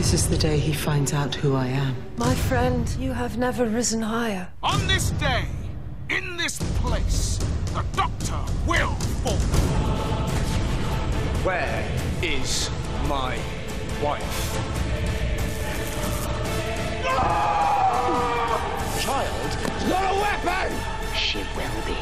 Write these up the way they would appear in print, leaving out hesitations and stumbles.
This is the day he finds out who I am. My friend, you have never risen higher. On this day, in this place, the Doctor will fall. Where is my wife? Child, not a weapon! She will be.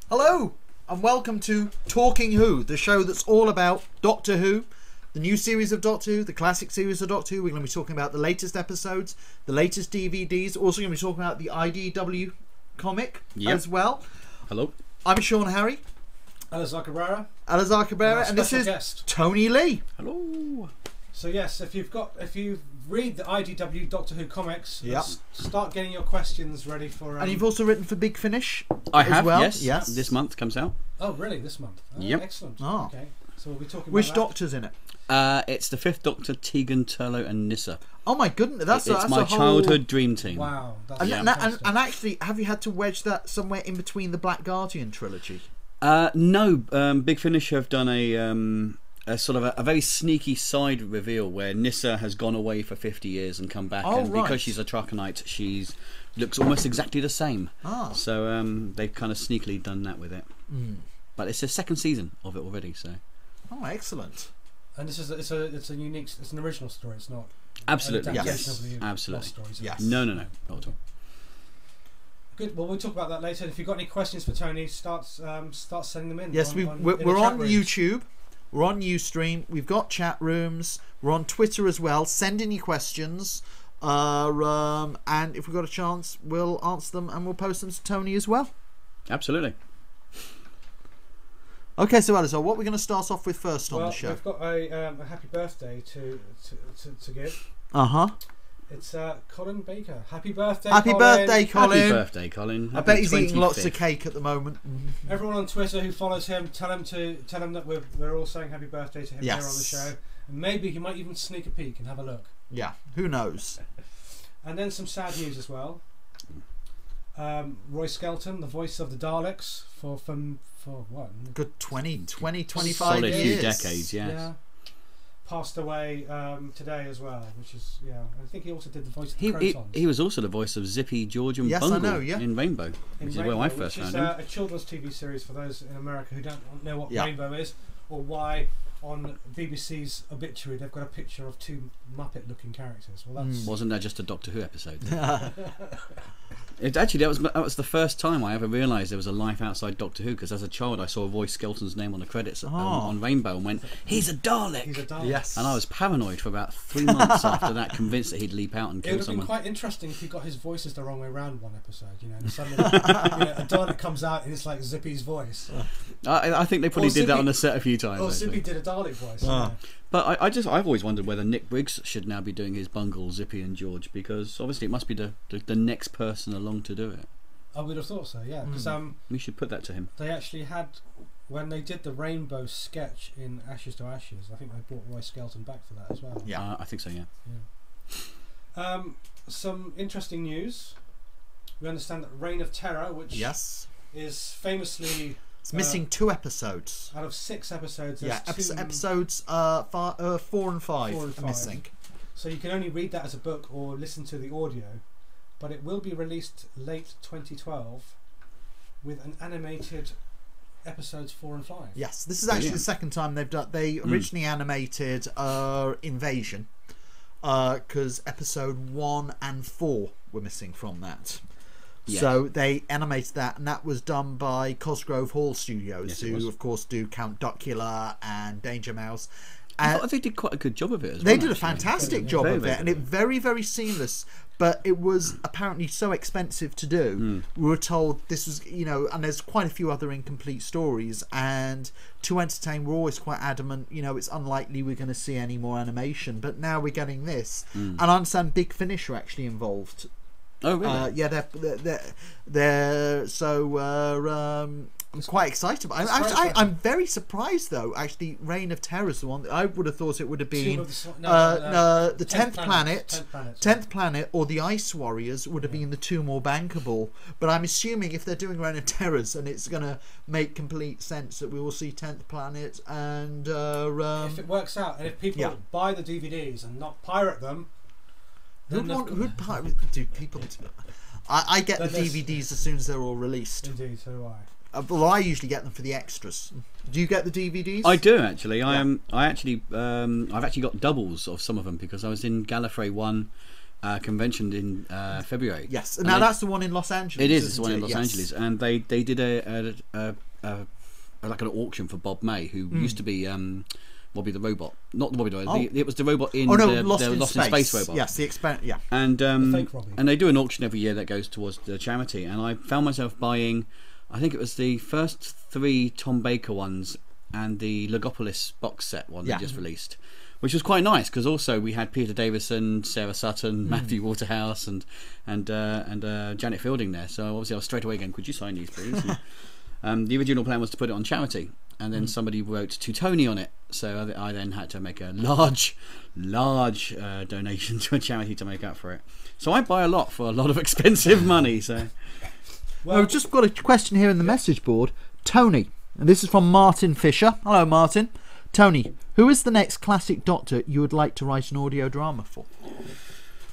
Hello, and welcome to Talking Who, the show that's all about Doctor Who, the new series of Doctor Who, the classic series of Doctor Who. We're going to be talking about the latest episodes, the latest DVDs, also going to be talking about the IDW comic as well. Hello. I'm Sean Harry. Elisar Cabrera. And this is guest. Tony Lee. Hello. So yes, if you read the IDW Doctor Who comics, start getting your questions ready for. And you've also written for Big Finish. I have, well. yes. This month comes out. Oh, really? This month? Yep. Excellent. Oh. Okay. So we'll be talking. Which about that. Doctor's in it? It's the fifth Doctor, Tegan, Turlough, and Nyssa. Oh my goodness, that's my a whole childhood dream team. Wow. That's and actually, have you had to wedge that somewhere in between the Black Guardian trilogy? No. Big Finish have done a sort of a very sneaky side reveal where Nyssa has gone away for 50 years and come back, and because she's a Trakanite, she looks almost exactly the same. So they've kind of sneakily done that with it. But it's the second season of it already. So. Oh, excellent! And this is it's an original story. It's not absolutely an adaptation of the absolutely lost stories. Yes. No, not at all. Good. Well, we'll talk about that later. If you've got any questions for Tony, start sending them in. Yes, we're on YouTube. We're on Ustream. We've got chat rooms. We're on Twitter as well. Send in your questions. And if we've got a chance, we'll answer them and we'll post them to Tony as well. Absolutely. Okay, so Elisar, what we're going to start off with first on the show? We've got a happy birthday to give. It's Colin Baker. Happy birthday, Happy Colin. birthday, Colin. Happy birthday, Colin. I bet he's eating lots of cake at the moment. Everyone on Twitter who follows him, tell him that we're all saying happy birthday to him here on the show. And maybe he might even sneak a peek and have a look. Yeah, who knows? And then some sad news as well. Roy Skelton, the voice of the Daleks for what? Good 25 solid years. few decades, yes. Yeah. Passed away today as well, which is I think he also did the voice of the Crotons. He was also the voice of Zippy, George, and Bungle in Rainbow, which is where I first found him. A children's TV series for those in America who don't know what Rainbow is, or why on BBC's obituary they've got a picture of two Muppet-looking characters. Well, that's wasn't that just a Doctor Who episode? Actually, that was the first time I ever realised there was a life outside Doctor Who, because as a child I saw Roy Skelton's name on the credits on Rainbow and went, he's a Dalek! He's a Dalek. Yes. And I was paranoid for about 3 months after that, convinced that he'd leap out and kill someone. It would have been quite interesting if he got his voices the wrong way around one episode, and suddenly a Dalek comes out and it's like Zippy's voice. I think they probably did that on the set a few times. Or Zippy did a Dalek voice. But I've always wondered whether Nick Briggs should now be doing his Bungle, Zippy and George, because obviously it must be the next person along to do it. I would have thought so, yeah. Because we should put that to him. They actually had, when they did the Rainbow sketch in Ashes to Ashes, I think they brought Roy Skelton back for that as well. Yeah, I think so. Yeah. Some interesting news. We understand that Reign of Terror, which is famously. It's missing 2 episodes. Out of 6 episodes, episodes 4 and 5 are missing. So you can only read that as a book or listen to the audio, but it will be released late 2012 with an animated episodes 4 and 5. Yes, this is actually the second time they've done. They originally animated Invasion, because episode 1 and 4 were missing from that. Yes. So they animated that, and that was done by Cosgrove Hall Studios, who of course do Count Duckula and Danger Mouse. I thought they did quite a good job of it as well. They did a fantastic job of it, and it very, very seamless. But it was apparently so expensive to do. We were told this was, and there's quite a few other incomplete stories. And to entertain, we're always quite adamant, it's unlikely we're going to see any more animation. But now we're getting this. And I understand Big Finish are actually involved. Oh, really? Yeah, they're so I'm quite excited about it. I'm very surprised though. Actually, Reign of Terror is the one. I would have thought it would have been the 10th planet, 10th planet, or the Ice Warriors would have been the two more bankable. But I'm assuming if they're doing Reign of Terrors, and it's going to make complete sense that we will see 10th planet and if it works out, and if people buy the DVDs and not pirate them, who'd pirate? Do people? I get the DVDs as soon as they're all released. Indeed, so do I. Well, I usually get them for the extras. Do you get the DVDs? I do actually. I've actually got doubles of some of them because I was in Gallifrey 1 convention in February. Yes, now that's the one in Los Angeles. It is. It's the one in Los Angeles, and they did like an auction for Bob May, who used to be Bobby the Robot, not the Bobby the Robot. It was the robot in the Lost in Space robot. Yes, the yeah. And the fake Robbie. And they do an auction every year that goes towards the charity, and I found myself buying. I think it was the first 3 Tom Baker ones and the Logopolis box set one they just released, which was quite nice because also we had Peter Davison, Sarah Sutton, Matthew Waterhouse, and Janet Fielding there. So obviously I was straight away going, "Could you sign these, please?" And, the original plan was to put it on charity, and then somebody wrote to Tony on it, so I then had to make a large donation to a charity to make up for it. So I buy a lot for a lot of expensive money. So. Well, we've just got a question here in the message board. Tony, and this is from Martin Fisher. Hello, Martin. Tony, who is the next classic Doctor you would like to write an audio drama for?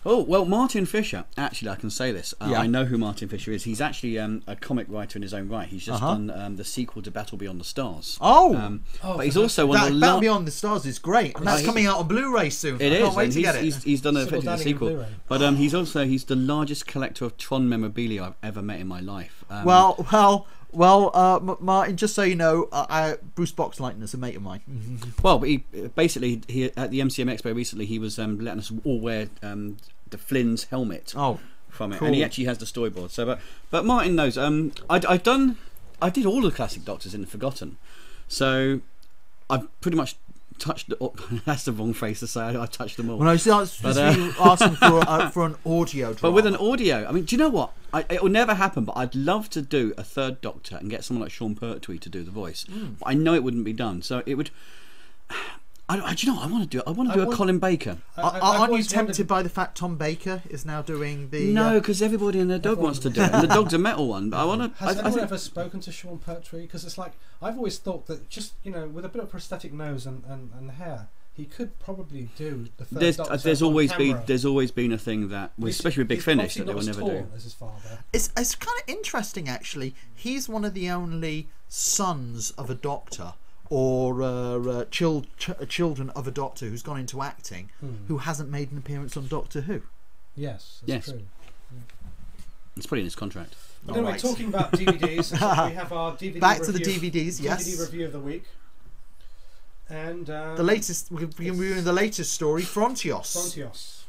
Oh, well, Martin Fisher, actually, I can say this. I know who Martin Fisher is. He's actually a comic writer in his own right. He's just done the sequel to Battle Beyond the Stars. But he's also one of the... Battle Beyond the Stars is great. And that's coming out on Blu-ray soon. It is. Can't wait to get it. He's done a sequel. But he's the largest collector of Tron memorabilia I've ever met in my life. Martin, just so you know, Bruce Boxleitner is a mate of mine. Well, he at the MCM Expo recently, he was letting us all wear the Flynn's helmet from it, and he actually has the storyboard. So, but Martin knows. I did all the classic Doctors in the Forgotten, so I've pretty much touched. That's the wrong phrase to say. I've touched them all. Well, no, see, I was asking for an audio drama. But with an audio, I mean, do you know what? It will never happen. But I'd love to do a third Doctor and get someone like Sean Pertwee to do the voice. But I know it wouldn't be done. So it would. Do you know what I want to do? I want to do a Colin Baker. Aren't you tempted by the fact Tom Baker is now doing the... No, because everybody and their dog wants to do it. And the dog's a metal one. But I want to... Has anyone ever spoken to Sean Pertwee? Because it's like, I've always thought that just, with a bit of prosthetic nose and hair, he could probably do the third Doctor. There's always been a thing that, especially with Big Finish, that they will never do. As his father. It's kind of interesting, actually. He's one of the only sons of a Doctor or children of a Doctor who's gone into acting who hasn't made an appearance on Doctor Who. Yes, that's true. It's put in his contract. But anyway, talking about DVDs, we have our DVD back review, to the DVDs. Yes, DVD review of the week, and the latest. We're reviewing the latest story, Frontios,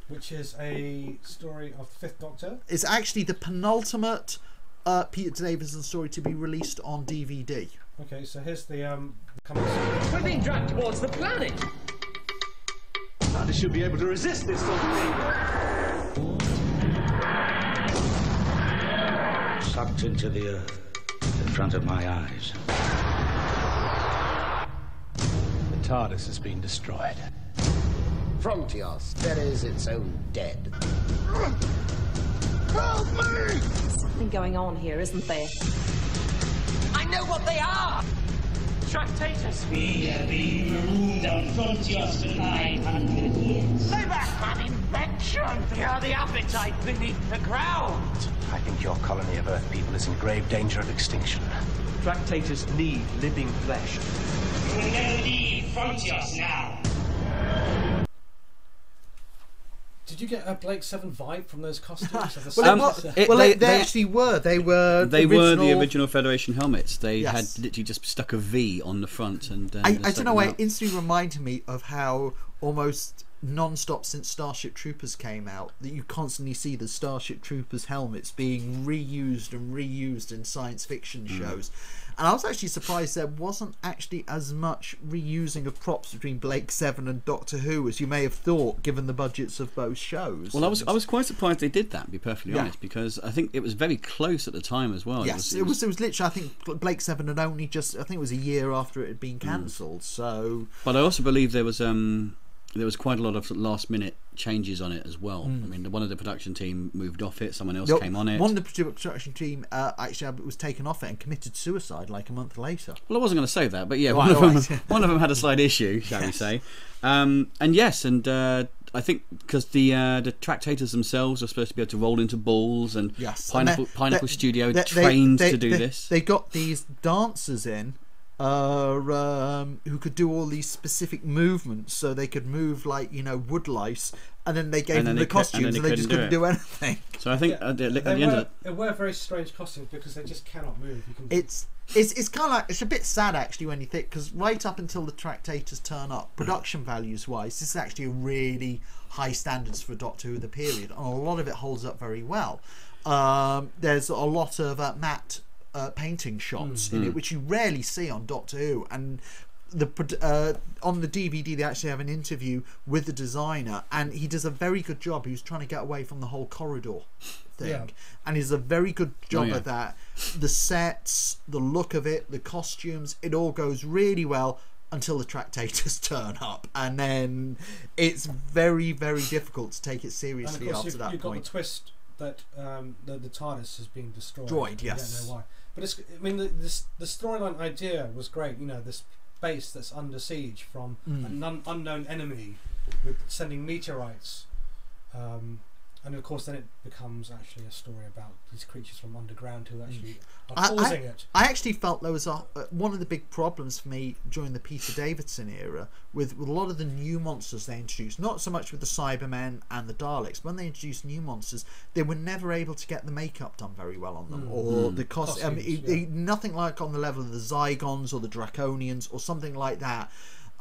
which is a story of the Fifth Doctor. It's actually the penultimate Peter Davison story to be released on DVD. Okay, so here's the We're being dragged towards the planet. They should be able to resist this sort of thing. Sucked into the earth in front of my eyes. The TARDIS has been destroyed. Frontios buries its own dead. Help me! Something going on here, isn't there? I know what they are! Tractators! We have been marooned on Frontios for 500 years. They're an invention! They are the appetite beneath the ground! I think your colony of Earth people is in grave danger of extinction. Tractators need living flesh. You will never leave Frontios now. Did you get a Blake 7 vibe from those costumes? They actually were. They were the original Federation helmets. They had literally just stuck a V on the front. And I don't know why it instantly reminded me of how almost non-stop since Starship Troopers came out, that you constantly see the Starship Troopers helmets being reused and reused in science fiction shows. And I was actually surprised there wasn't actually as much reusing of props between Blake 7 and Doctor Who as you may have thought, given the budgets of both shows. Well, I was quite surprised they did that, to be perfectly honest, because I think it was very close at the time as well. Yes, it was literally, I think Blake 7 had only just, I think it was a year after it had been cancelled. So, but I also believe there was quite a lot of last-minute changes on it as well. I mean, one of the production team moved off it, someone else came on it. One of the production team actually was taken off it and committed suicide like a month later. Well, I wasn't going to say that, but yeah, one of them had a slight issue, shall we say. I think because the Tractators themselves are supposed to be able to roll into balls, and Pineapple Studio trained to do this. They got these dancers in who could do all these specific movements, so they could move like, you know, woodlice, and then they gave them the costumes and they just couldn't do anything. So I think they were very strange costumes because they just cannot move. It's kind of like, it's a bit sad actually when you think, because right up until the Tractators turn up, production values wise, this is actually a really high standards for Doctor Who the period, and a lot of it holds up very well. There's a lot of matte painting shots in it, which you rarely see on Doctor Who, and on the DVD they actually have an interview with the designer, and he does a very good job. He was trying to get away from the whole corridor thing, and he's a very good job at that. The sets, the look of it, the costumes, it all goes really well until the Tractators turn up, and then it's very, very difficult to take it seriously after that you've point. Got the twist that the TARDIS has been destroyed. Yes. I don't know why. But I mean, the storyline idea was great. You know, this base that's under siege from an unknown enemy, with sending meteorites, and of course then it becomes actually a story about these creatures from underground who actually are causing it. I actually felt there was one of the big problems for me during the Peter Davison era with a lot of the new monsters they introduced, not so much with the Cybermen and the Daleks. When they introduced new monsters, they were never able to get the makeup done very well on them, or the costumes. Nothing like on the level of the Zygons or the Draconians or something like that.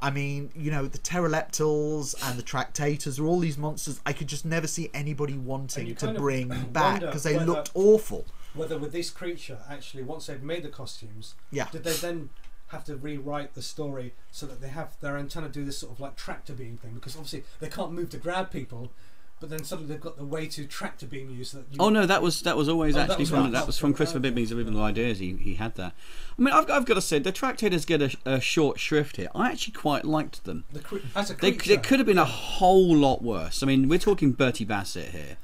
I mean, you know, the Pteroleptals and the Tractators are all these monsters I could just never see anybody wanting to bring back because they looked awful. Whether with this creature, actually, once they've made the costumes, did they then have to rewrite the story so that they have their antenna do this sort of like tractor beam thing? Because obviously they can't move to grab people, but then suddenly they've got the way to tractor beam you. So that you that was always actually from Christopher Bibby's original ideas. He had that. I mean, I've got to say, the Tractators get a short shrift here. I actually quite liked them. As a creature, they could have been a whole lot worse. I mean, we're talking Bertie Bassett here.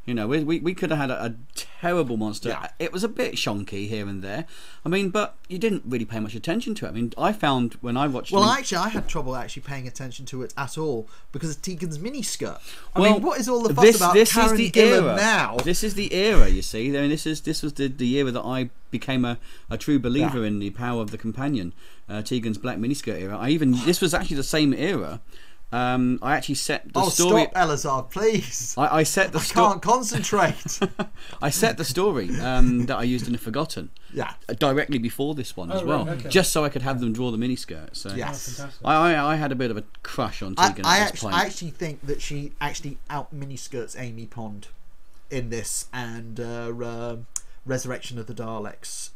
You know, we could have had a terrible monster. Yeah. It was a bit shonky here and there. I mean, but you didn't really pay much attention to it. I mean, I found when I watched... Well, actually, I had trouble actually paying attention to it at all because of Tegan's miniskirt. I mean, what is all the fuss about Karen Gillan now? This is the era, you see. I mean, this was the era that I became a true believer in the power of the companion. Tegan's black miniskirt era. This was actually the same era. I actually set the story. Stop, Elisar, please. I set the. I can't concentrate. I set the story that I used in The Forgotten. Directly before this one as well, just so I could have them draw the miniskirt. So I had a bit of a crush on Tegan. I actually think that she actually out miniskirts Amy Pond in this and Resurrection of the Daleks.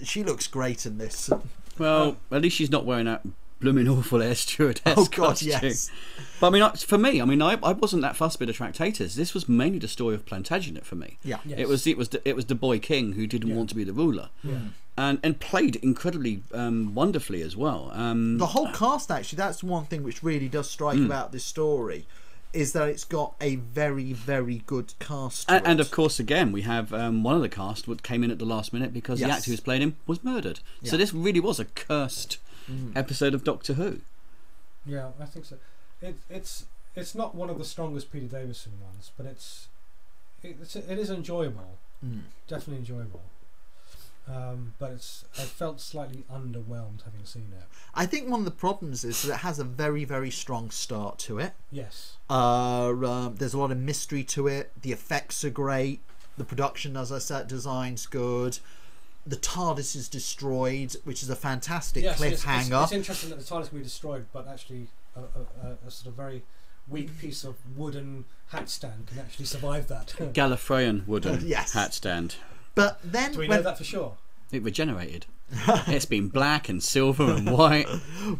She looks great in this. Well, at least she's not wearing that blooming awful air stewardess costume. Yes. But I mean, for me, I wasn't that fussed with the Tractators. This was mainly the story of Plantagenet for me. Yeah. Yes. It was the boy king who didn't want to be the ruler. Yeah. And played incredibly wonderfully as well. The whole cast, actually, that's one thing which really does strike about this story, is that it's got a very, very good cast. And of course, again, we have one of the cast that came in at the last minute because the actor who's played him was murdered. Yeah. So this really was a cursed episode of Doctor Who. Yeah, I think so. It's not one of the strongest Peter Davison ones, but it is enjoyable. Definitely enjoyable. But I felt slightly underwhelmed having seen it. I think one of the problems is that it has a very, very strong start to it. Yes. There's a lot of mystery to it. The effects are great. The production, as I said, design's good. The TARDIS is destroyed, which is a fantastic cliffhanger. It's interesting that the TARDIS can be destroyed, but actually a sort of very weak piece of wooden hat stand can actually survive that. Gallifreyan wooden Yes. hat stand. But then, Do we know that for sure? It regenerated. It's been black and silver and white.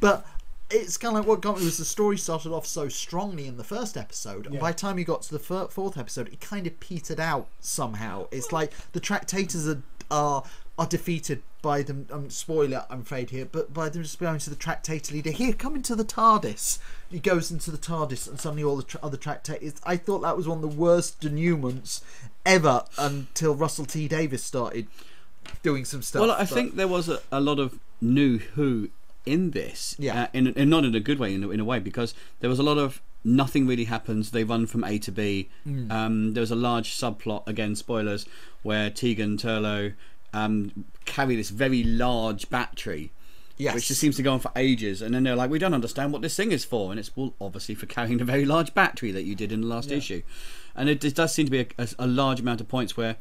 But it's kind of like what got me was the story started off so strongly in the first episode, and by the time you got to the fourth episode, it kind of petered out somehow. It's like the Tractators are defeated by them. Spoiler, I'm afraid here, but by them just going to the Tractator leader. Here, come into the TARDIS. He goes into the TARDIS, and suddenly all the other Tractators. I thought that was one of the worst denouements ever until Russell T Davies started doing some stuff. Well, I think there was a lot of new Who in this, and not in a good way, in a way, because there was a lot of nothing really happens. They run from A to B. There was a large subplot, again spoilers, where Tegan Turlough carry this very large battery, which just seems to go on for ages, and then they're like, we don't understand what this thing is for, and it's obviously for carrying the very large battery that you did in the last issue. And it does seem to be a large amount of points where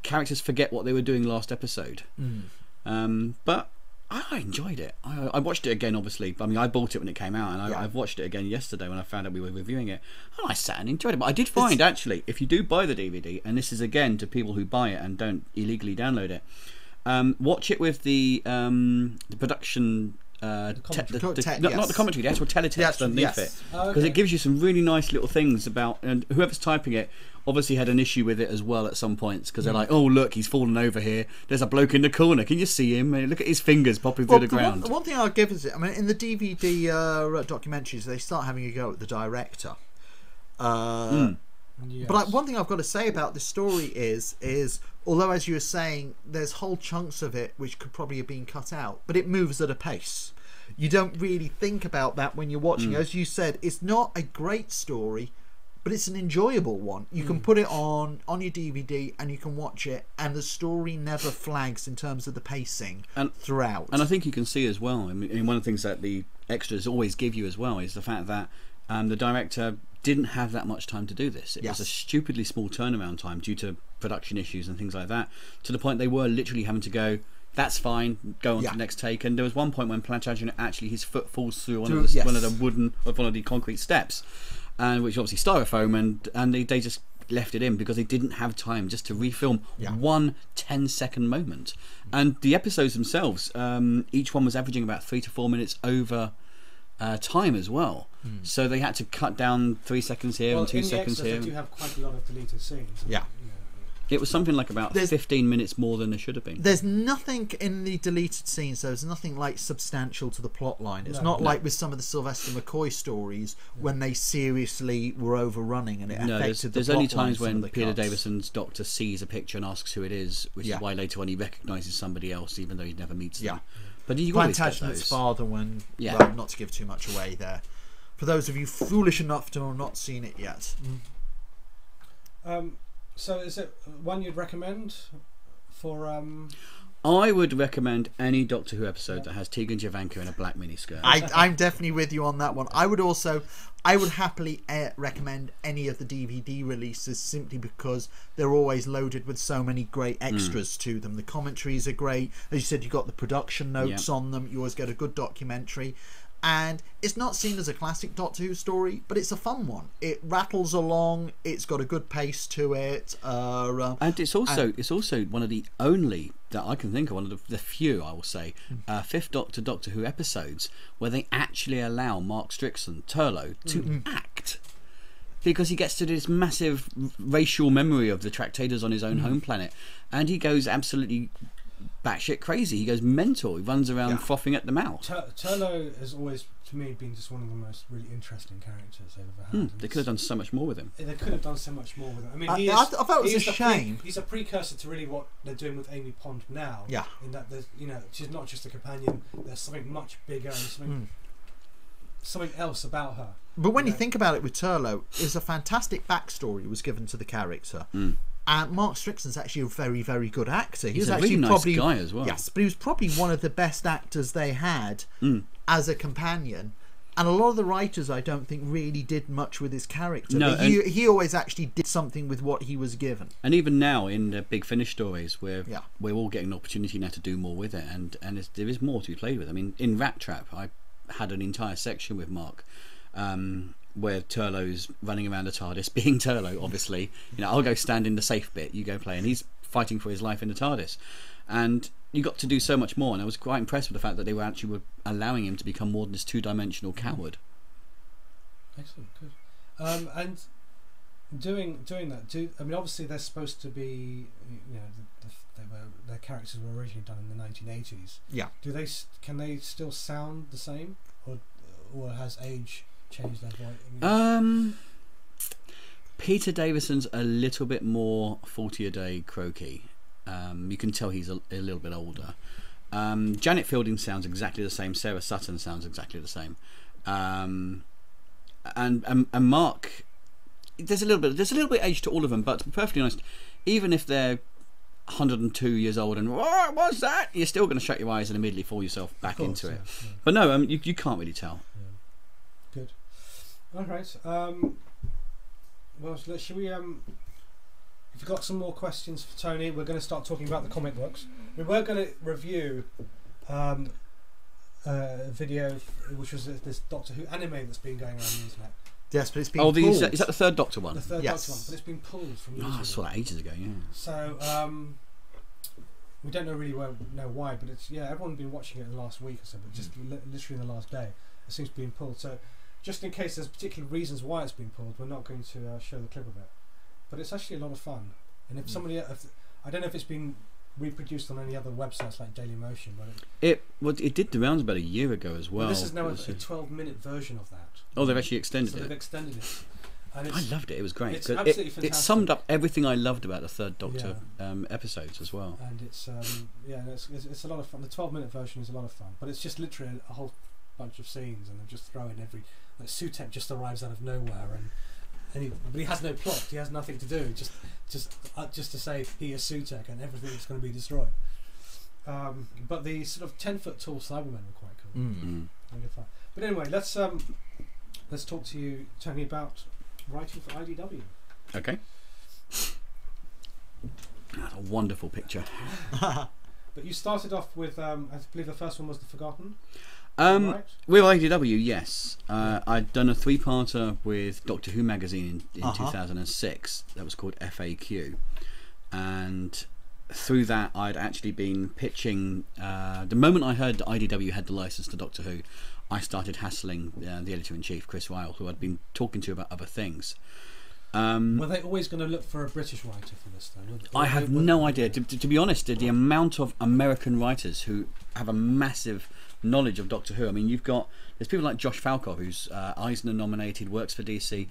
characters forget what they were doing last episode. But I enjoyed it. I watched it again, obviously. I mean, I bought it when it came out, and I've watched it again yesterday when I found out we were reviewing it. And I sat and enjoyed it. But I did find, actually, if you do buy the DVD, and this is again to people who buy it and don't illegally download it, watch it with the production. Not the commentary, the actual teletext underneath it, because it gives you some really nice little things about, and whoever's typing it obviously had an issue with it as well at some points, because they're like, oh look, he's fallen over here, there's a bloke in the corner, can you see him? Look at his fingers popping through the ground. One thing I'll give is it, I mean, in the DVD documentaries they start having a go at the director. But one thing I've got to say about this story is although, as you were saying, there's whole chunks of it which could probably have been cut out, but it moves at a pace. You don't really think about that when you're watching. As you said, it's not a great story, but it's an enjoyable one. You can put it on your DVD and you can watch it, and the story never flags in terms of the pacing throughout. And I think you can see as well, I mean, one of the things that the extras always give you as well is the fact that the director didn't have that much time to do this. It was a stupidly small turnaround time due to production issues and things like that, to the point they were literally having to go, that's fine, go on to the next take. And there was one point when Plantagenet actually, his foot falls through one of the concrete steps, and which obviously styrofoam, and they just left it in because they didn't have time just to refilm one 10-second moment. And the episodes themselves, each one was averaging about 3 to 4 minutes over time as well. So they had to cut down 3 seconds here and 2 seconds here. They do have quite a lot of deleted scenes. It was something like about 15 minutes more than there should have been. There's nothing in the deleted scenes, there's nothing like substantial to the plot line. It's not like with some of the Sylvester McCoy stories when they seriously were overrunning and it affected the plot. There's only times when Peter Davison's Doctor sees a picture and asks who it is, which is why later on he recognises somebody else even though he never meets them. But you always get those. Father, when well, not to give too much away there, for those of you foolish enough to have not seen it yet. So is it one you'd recommend for I would recommend any Doctor Who episode that has Tegan Jovanka in a black miniskirt. I'm definitely with you on that one. I would happily recommend any of the DVD releases, simply because they're always loaded with so many great extras to them. The commentaries are great. As you said, you got the production notes on them. You always get a good documentary. And it's not seen as a classic Doctor Who story, but it's a fun one. It rattles along. It's got a good pace to it, and it's also one of the only that I can think of, one of the few, I will say, Fifth Doctor Doctor Who episodes where they actually allow Mark Strickson, Turlough, to act, because he gets to do this massive racial memory of the Tractators on his own home planet, and he goes absolutely batshit crazy. He goes mental. He runs around frothing at the mouth. Turlough has always, to me, been just one of the most really interesting characters they've ever had. They could have done so much more with him. They could have done so much more with him. I mean, I thought it was a shame. He's a precursor to really what they're doing with Amy Pond now. Yeah. In that there's, she's not just a companion. There's something much bigger and something else about her. But when you think about it, with Turlough, there's a fantastic backstory was given to the character. And Mark Strickson's actually a very, very good actor. He's a really nice guy as well. Yes, but he was probably one of the best actors they had as a companion. And a lot of the writers, I don't think, really did much with his character. No, he always actually did something with what he was given. And even now, in the Big Finish stories, we're all getting an opportunity now to do more with it. And there is more to be played with. I mean, in Rat Trap, had an entire section with Mark where Turlough's running around the TARDIS, being Turlough, obviously. I'll go stand in the safe bit, you go play, and he's fighting for his life in the TARDIS. And you got to do so much more, and I was quite impressed with the fact that they were actually allowing him to become more than this two-dimensional coward. Excellent, good. And doing that, I mean, obviously they're supposed to be, their characters were originally done in the 1980s. Yeah. Can they still sound the same, or has age changed their voice? Peter Davison's a little bit more 40 a day croaky. You can tell he's a little bit older. Janet Fielding sounds exactly the same. Sarah Sutton sounds exactly the same. And Mark, there's a little bit age to all of them. But to be perfectly honest, even if they're 102 years old and what's that, you're still going to shut your eyes and immediately fall yourself back into it. Yeah. But no, you can't really tell. Yeah. Good. All right. Well, should we? If you've got some more questions for Tony, we're going to start talking about the comic books. We were going to review a video which was this Doctor Who anime that's been going around the internet. Yes, but it's been pulled. Is that the third Doctor one? The third Doctor one, but it's been pulled from YouTube. I saw that ages ago, yeah. So we don't really know why, but it's everyone's been watching it in the last week or so, but just literally in the last day, it seems to be pulled. So just in case there's particular reasons why it's been pulled, we're not going to show the clip of it. But it's actually a lot of fun. And if somebody, I don't know if it's been reproduced on any other websites like Dailymotion, but it did the rounds about a year ago as well. This is now a 12-minute version of that. Oh, they've actually extended it. They've extended it. And I loved it. It was great. It's absolutely fantastic. It summed up everything I loved about the third Doctor episodes as well. And it's it's a lot of fun. The 12-minute version is a lot of fun, but it's just literally a whole bunch of scenes, and they just throw in Sutek just arrives out of nowhere, but he has no plot. He has nothing to do. Just to say he is Sutek, and everything's going to be destroyed. But the sort of 10-foot tall Cybermen were quite cool. And good fun. But anyway, let's talk to you, Tony, about writing for IDW. Okay. That's a wonderful picture. But you started off with, I believe the first one was The Forgotten. Right? With IDW, yes. I'd done a 3-parter with Doctor Who magazine in 2006 that was called FAQ, and through that I'd actually been pitching. The moment I heard that IDW had the license to Doctor Who, I started hassling the editor-in-chief, Chris Ryle, who I'd been talking to about other things. Were they always going to look for a British writer for this then? I have no idea. To be honest, the amount of American writers who have a massive knowledge of Doctor Who. I mean, there's people like Josh Falkov, who's Eisner nominated, works for DC.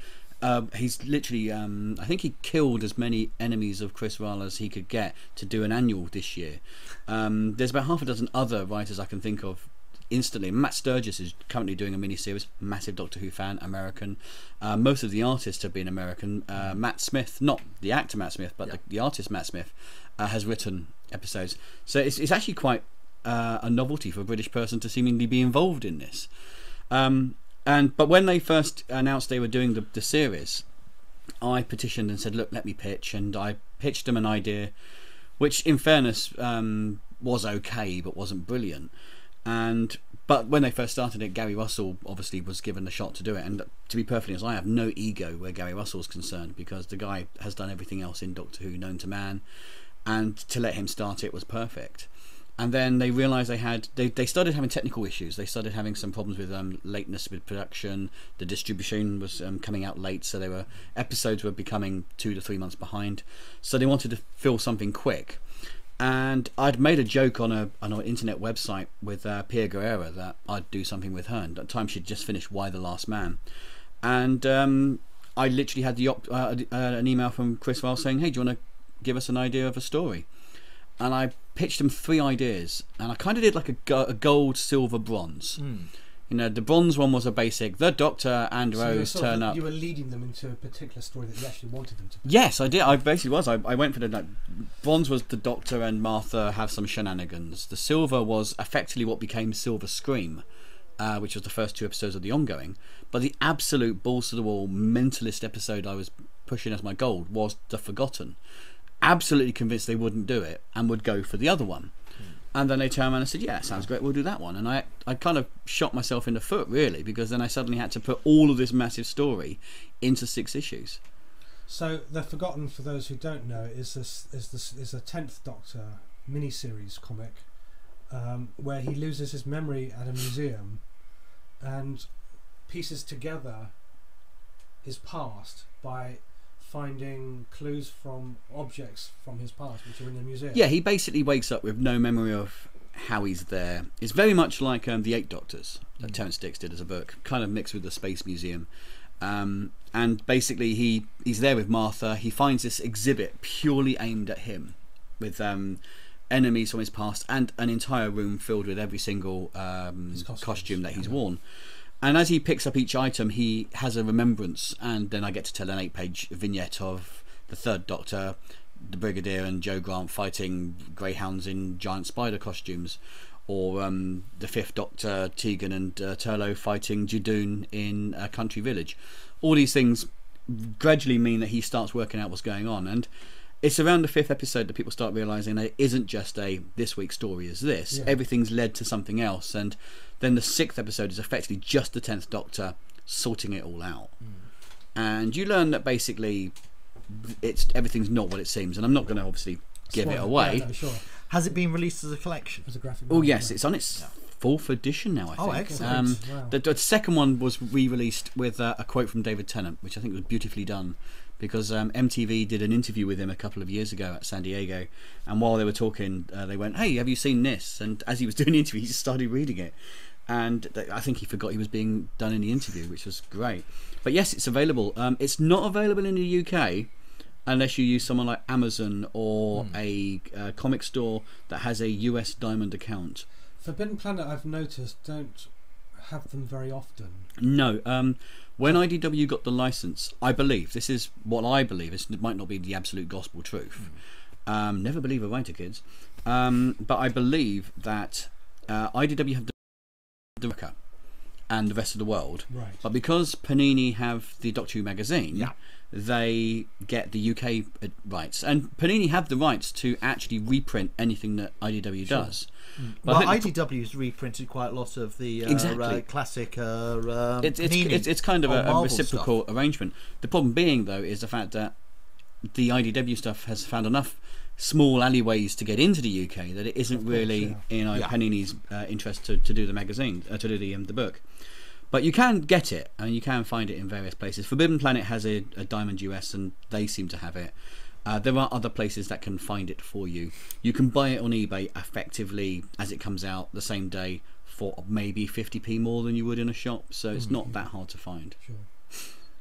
He's literally, I think he killed as many enemies of Chris Ryle as he could get to do an annual this year. There's about half a dozen other writers I can think of instantly. Matt Sturgis is currently doing a mini-series, massive Doctor Who fan, American. Most of the artists have been American. Matt Smith, not the actor Matt Smith, but the artist Matt Smith, has written episodes. So it's actually quite a novelty for a British person to seemingly be involved in this. But when they first announced they were doing the series, I petitioned and said, look, let me pitch. And I pitched them an idea which, in fairness, was okay but wasn't brilliant. But when they first started it, Gary Russell obviously was given the shot to do it. And to be perfectly honest, I have no ego where Gary Russell's concerned, because the guy has done everything else in Doctor Who known to man, and to let him start it was perfect. And then they realised they started having technical issues. They started having some problems with lateness with production. The distribution was coming out late, so episodes were becoming 2 to 3 months behind. So they wanted to fill something quick. And I'd made a joke on an internet website with Pia Guerrera that I'd do something with her. And at the time she'd just finished Y the Last Man. And I literally had an email from Chris Ryle saying, hey, do you want to give us an idea of a story? And I pitched him 3 ideas, and I kind of did like a gold, silver, bronze. You know, the bronze one was a basic, the Doctor and Rose turn up. You were leading them into a particular story that you actually wanted them to. Yes, I did. I basically was. I went for the bronze was the Doctor and Martha have some shenanigans. The silver was effectively what became Silver Scream, which was the first 2 episodes of the ongoing. But the absolute balls to the wall mentalist episode I was pushing as my gold was The Forgotten. Absolutely convinced they wouldn't do it and would go for the other one. And then they turned around and said, yeah, sounds great, we'll do that one. And I kind of shot myself in the foot, really, because then I suddenly had to put all of this massive story into 6 issues. So The Forgotten, for those who don't know, is a 10th Doctor miniseries comic where he loses his memory at a museum and pieces together his past by finding clues from objects from his past which are in the museum. Yeah, he basically wakes up with no memory of how he's there. It's very much like the 8 Doctors that Terrence Dicks did as a book, kind of mixed with the Space Museum. And basically he's there with Martha. He finds this exhibit purely aimed at him, with enemies from his past and an entire room filled with every single costume that he's worn. And as he picks up each item, he has a remembrance, and then I get to tell an 8-page vignette of the 3rd Doctor, the Brigadier and Joe Grant fighting greyhounds in giant spider costumes, or the 5th Doctor, Tegan and Turlough fighting Judoon in a country village. All these things gradually mean that he starts working out what's going on, and it's around the 5th episode that people start realising that it isn't just a this week's story is this. Everything's led to something else, and then the 6th episode is effectively just the 10th Doctor sorting it all out. And you learn that basically everything's not what it seems, and I'm not going to obviously give it away. Yeah, no, sure. Has it been released as a collection? As a graphic novel? Oh yes, it's on its 4th edition now, I think. Oh, excellent. Wow. The second one was re-released with a quote from David Tennant, which I think was beautifully done, because MTV did an interview with him a couple of years ago at San Diego, and while they were talking, they went, "Hey, have you seen this?" And as he was doing the interview, he just started reading it, and I think he forgot he was being done in the interview, which was great. But yes, it's available. It's not available in the UK unless you use someone like Amazon or a comic store that has a US Diamond account. Forbidden Planet, I've noticed, don't have them very often. No. When IDW got the license, I believe, this is what I believe, it might not be the absolute gospel truth. Never believe a writer, kids. But I believe that IDW have the America and the rest of the world. Right. But because Panini have the Doctor Who magazine, they get the UK rights. And Panini have the rights to actually reprint anything that IDW does. Well, IDW's reprinted quite a lot of the classic it's kind of a reciprocal arrangement. The problem being, though, is the fact that the IDW stuff has found enough small alleyways to get into the UK that it isn't really in Panini's interest to do the magazine, to do the book. But you can get it, and you can find it in various places. Forbidden Planet has a Diamond US, and they seem to have it. There are other places that can find it for you. You can buy it on eBay effectively as it comes out the same day for maybe 50p more than you would in a shop, so it's not that hard to find. Sure.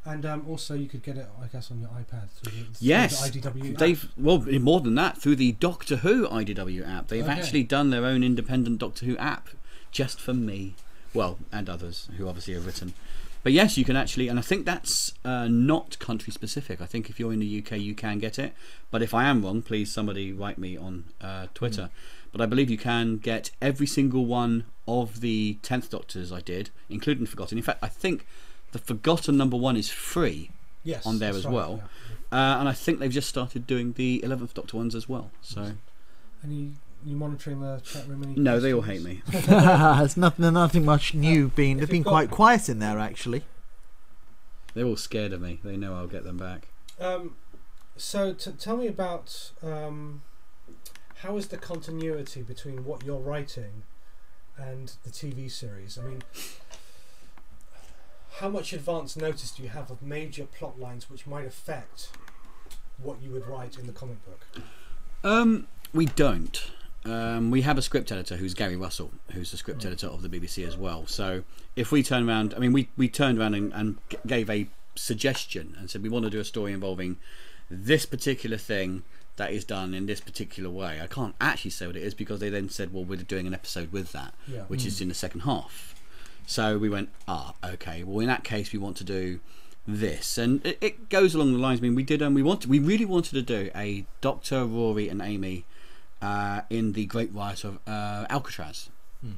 And also you could get it, I guess, on your iPad through the IDW they've app. Well, more than that, through the Doctor Who IDW app. They've actually done their own independent Doctor Who app just for me. Well, and others who obviously have written. But yes, you can actually, and I think that's not country specific. I think if you're in the UK, you can get it. But if I am wrong, please somebody write me on Twitter. But I believe you can get every single one of the 10th Doctors I did, including Forgotten. In fact, I think the Forgotten #1 is free on there as well. Yeah. And I think they've just started doing the 11th Doctor ones as well. So. Any you monitoring the chat room? No, they all hate me. There's nothing much new. They've been quite quiet in there, actually. They're all scared of me. They know I'll get them back. So tell me about how is the continuity between what you're writing and the TV series? I mean, how much advance notice do you have of major plot lines which might affect what you would write in the comic book? We don't. We have a script editor who's Gary Russell, who's the script editor of the BBC as well. So if we turn around, I mean, we turned around and gave a suggestion and said we want to do a story involving this particular thing that is done in this particular way. I can't actually say what it is because they then said, well, we're doing an episode with that, which is in the second half. So we went, okay, well, in that case, we want to do this, and it goes along the lines. I mean, we did, we really wanted to do a Doctor, Rory, and Amy in the Great Riot of Alcatraz,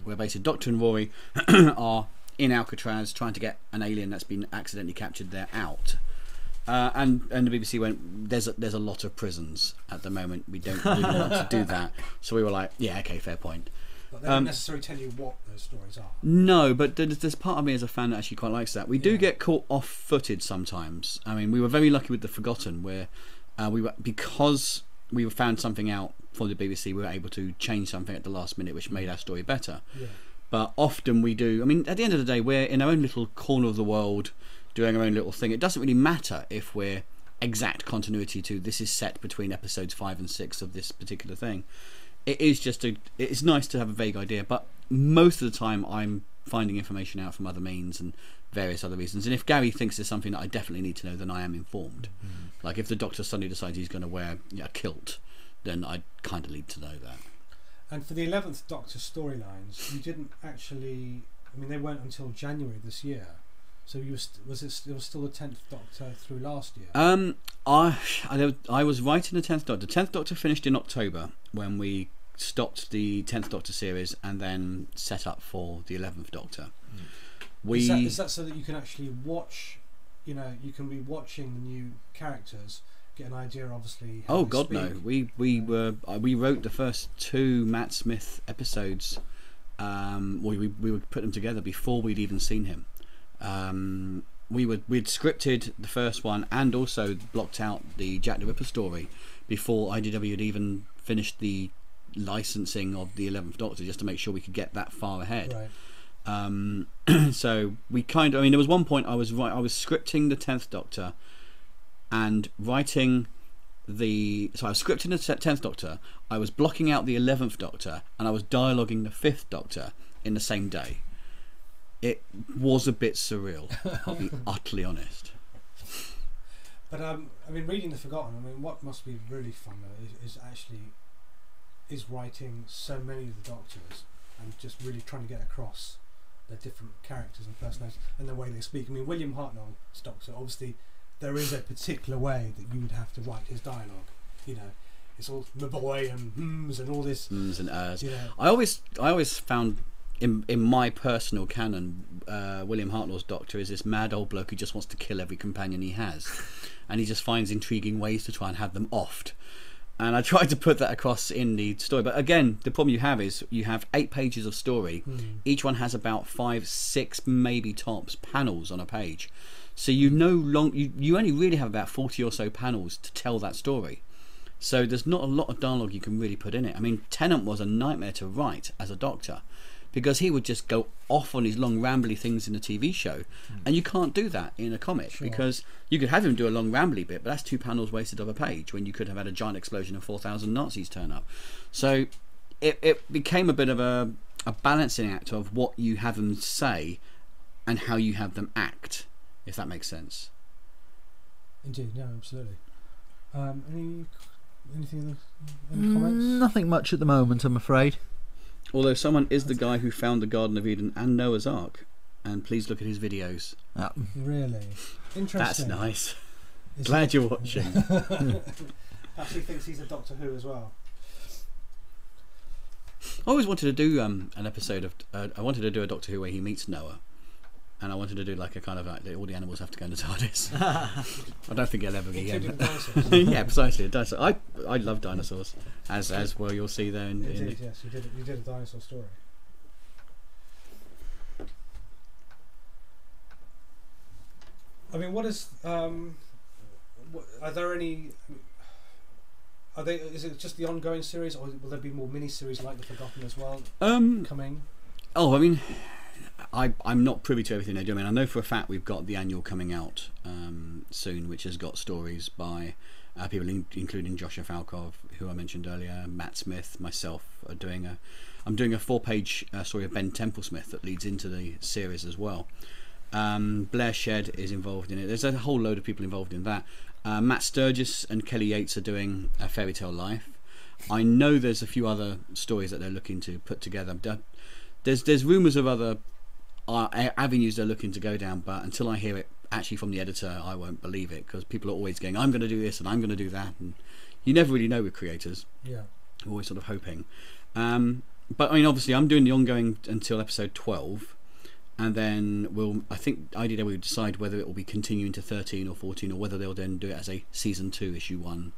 where basically Doctor and Rory are in Alcatraz trying to get an alien that's been accidentally captured there out. And the BBC went, there's a lot of prisons at the moment. We don't really want to do that. So we were like, yeah, okay, fair point. But they don't necessarily tell you what those stories are. No, but there's part of me as a fan that actually quite likes that. We do get caught off-footed sometimes. I mean, we were very lucky with The Forgotten, where because we found something out from the BBC, we were able to change something at the last minute, which made our story better. Yeah. But often we do. I mean, at the end of the day, we're in our own little corner of the world, doing our own little thing. It doesn't really matter if we're exact continuity to this is set between episodes 5 and 6 of this particular thing. It is just it's nice to have a vague idea, but most of the time I'm finding information out from other means and various other reasons. And if Gary thinks there's something that I definitely need to know, then I am informed. Like if the Doctor suddenly decides he's going to wear a kilt, then I kind of need to know that. And for the 11th Doctor storylines, you didn't actually. I mean, they weren't until January this year. So it was still the 10th Doctor through last year? I was writing the 10th Doctor. The 10th Doctor finished in October when we stopped the 10th Doctor series and then set up for the 11th Doctor. Is that so that you can actually watch, you can be watching the new characters, get an idea, obviously. Oh God, no! We wrote the first 2 Matt Smith episodes. We would put them together before we'd even seen him. We'd scripted the first one and also blocked out the Jack the Ripper story before IDW had even finished the licensing of the 11th Doctor, just to make sure we could get that far ahead. Right. So we there was one point I was scripting the 10th Doctor and writing so I was scripting the 10th Doctor, I was blocking out the 11th Doctor, and I was dialoguing the 5th Doctor in the same day. It was a bit surreal, I'll be utterly honest. But reading The Forgotten, what must be really fun though is writing so many of the Doctors and just really trying to get across their different characters and personalities and the way they speak. William Hartnell's Doctor, obviously there is a particular way that you would have to write his dialogue. It's all my boy and hms and all this. Hms and ers. I always found in my personal canon, William Hartnell's Doctor is this mad old bloke who just wants to kill every companion he has, and he just finds intriguing ways to try and have them offed. And I tried to put that across in the story, but again, the problem you have is you have 8 pages of story. Each one has about 5, 6, maybe tops panels on a page, so you only really have about 40 or so panels to tell that story. So there's not a lot of dialogue you can really put in it. Tennant was a nightmare to write as a Doctor, because he would just go off on his long rambly things in a TV show, and you can't do that in a comic. Sure. Because you could have him do a long rambly bit, but that's 2 panels wasted of a page when you could have had a giant explosion of 4,000 Nazis turn up. So it became a bit of a balancing act of what you have them say and how you have them act, if that makes sense. Indeed, no, absolutely. Any comments? Nothing much at the moment, I'm afraid. Although someone is the guy who found the Garden of Eden and Noah's Ark, and please look at his videos. Really? Interesting. That's nice. Glad you're watching. Perhaps he thinks he's a Doctor Who as well. I always wanted to do an episode of I wanted to do a Doctor Who where he meets Noah, and I wanted to do like a kind of like all the animals have to go in the TARDIS. I don't think he'll ever get again. Yeah, precisely. I love dinosaurs, as well you'll see there. Indeed, yes, you did a dinosaur story. What is are there any? Is it just the ongoing series, or will there be more mini-series like The Forgotten as well coming? I'm not privy to everything they do. I know for a fact we've got the annual coming out soon, which has got stories by people including Joshua Falkov, who I mentioned earlier, Matt Smith, myself. I'm doing a 4-page story of Ben Templesmith that leads into the series as well. Blair Shedd is involved in it. There's a whole load of people involved in that. Matt Sturgis and Kelly Yates are doing a Fairy Tale Life. I know there's a few other stories that they're looking to put together. There's rumours of other avenues they're looking to go down, but until I hear it actually from the editor, I won't believe it, because people are always going, I'm going to do this and I'm going to do that, and you never really know with creators. Yeah, you're always sort of hoping. But obviously I'm doing the ongoing until episode 12. and then I think IDW will decide whether it will be continuing to 13 or 14, or whether they'll then do it as a season 2 issue 1,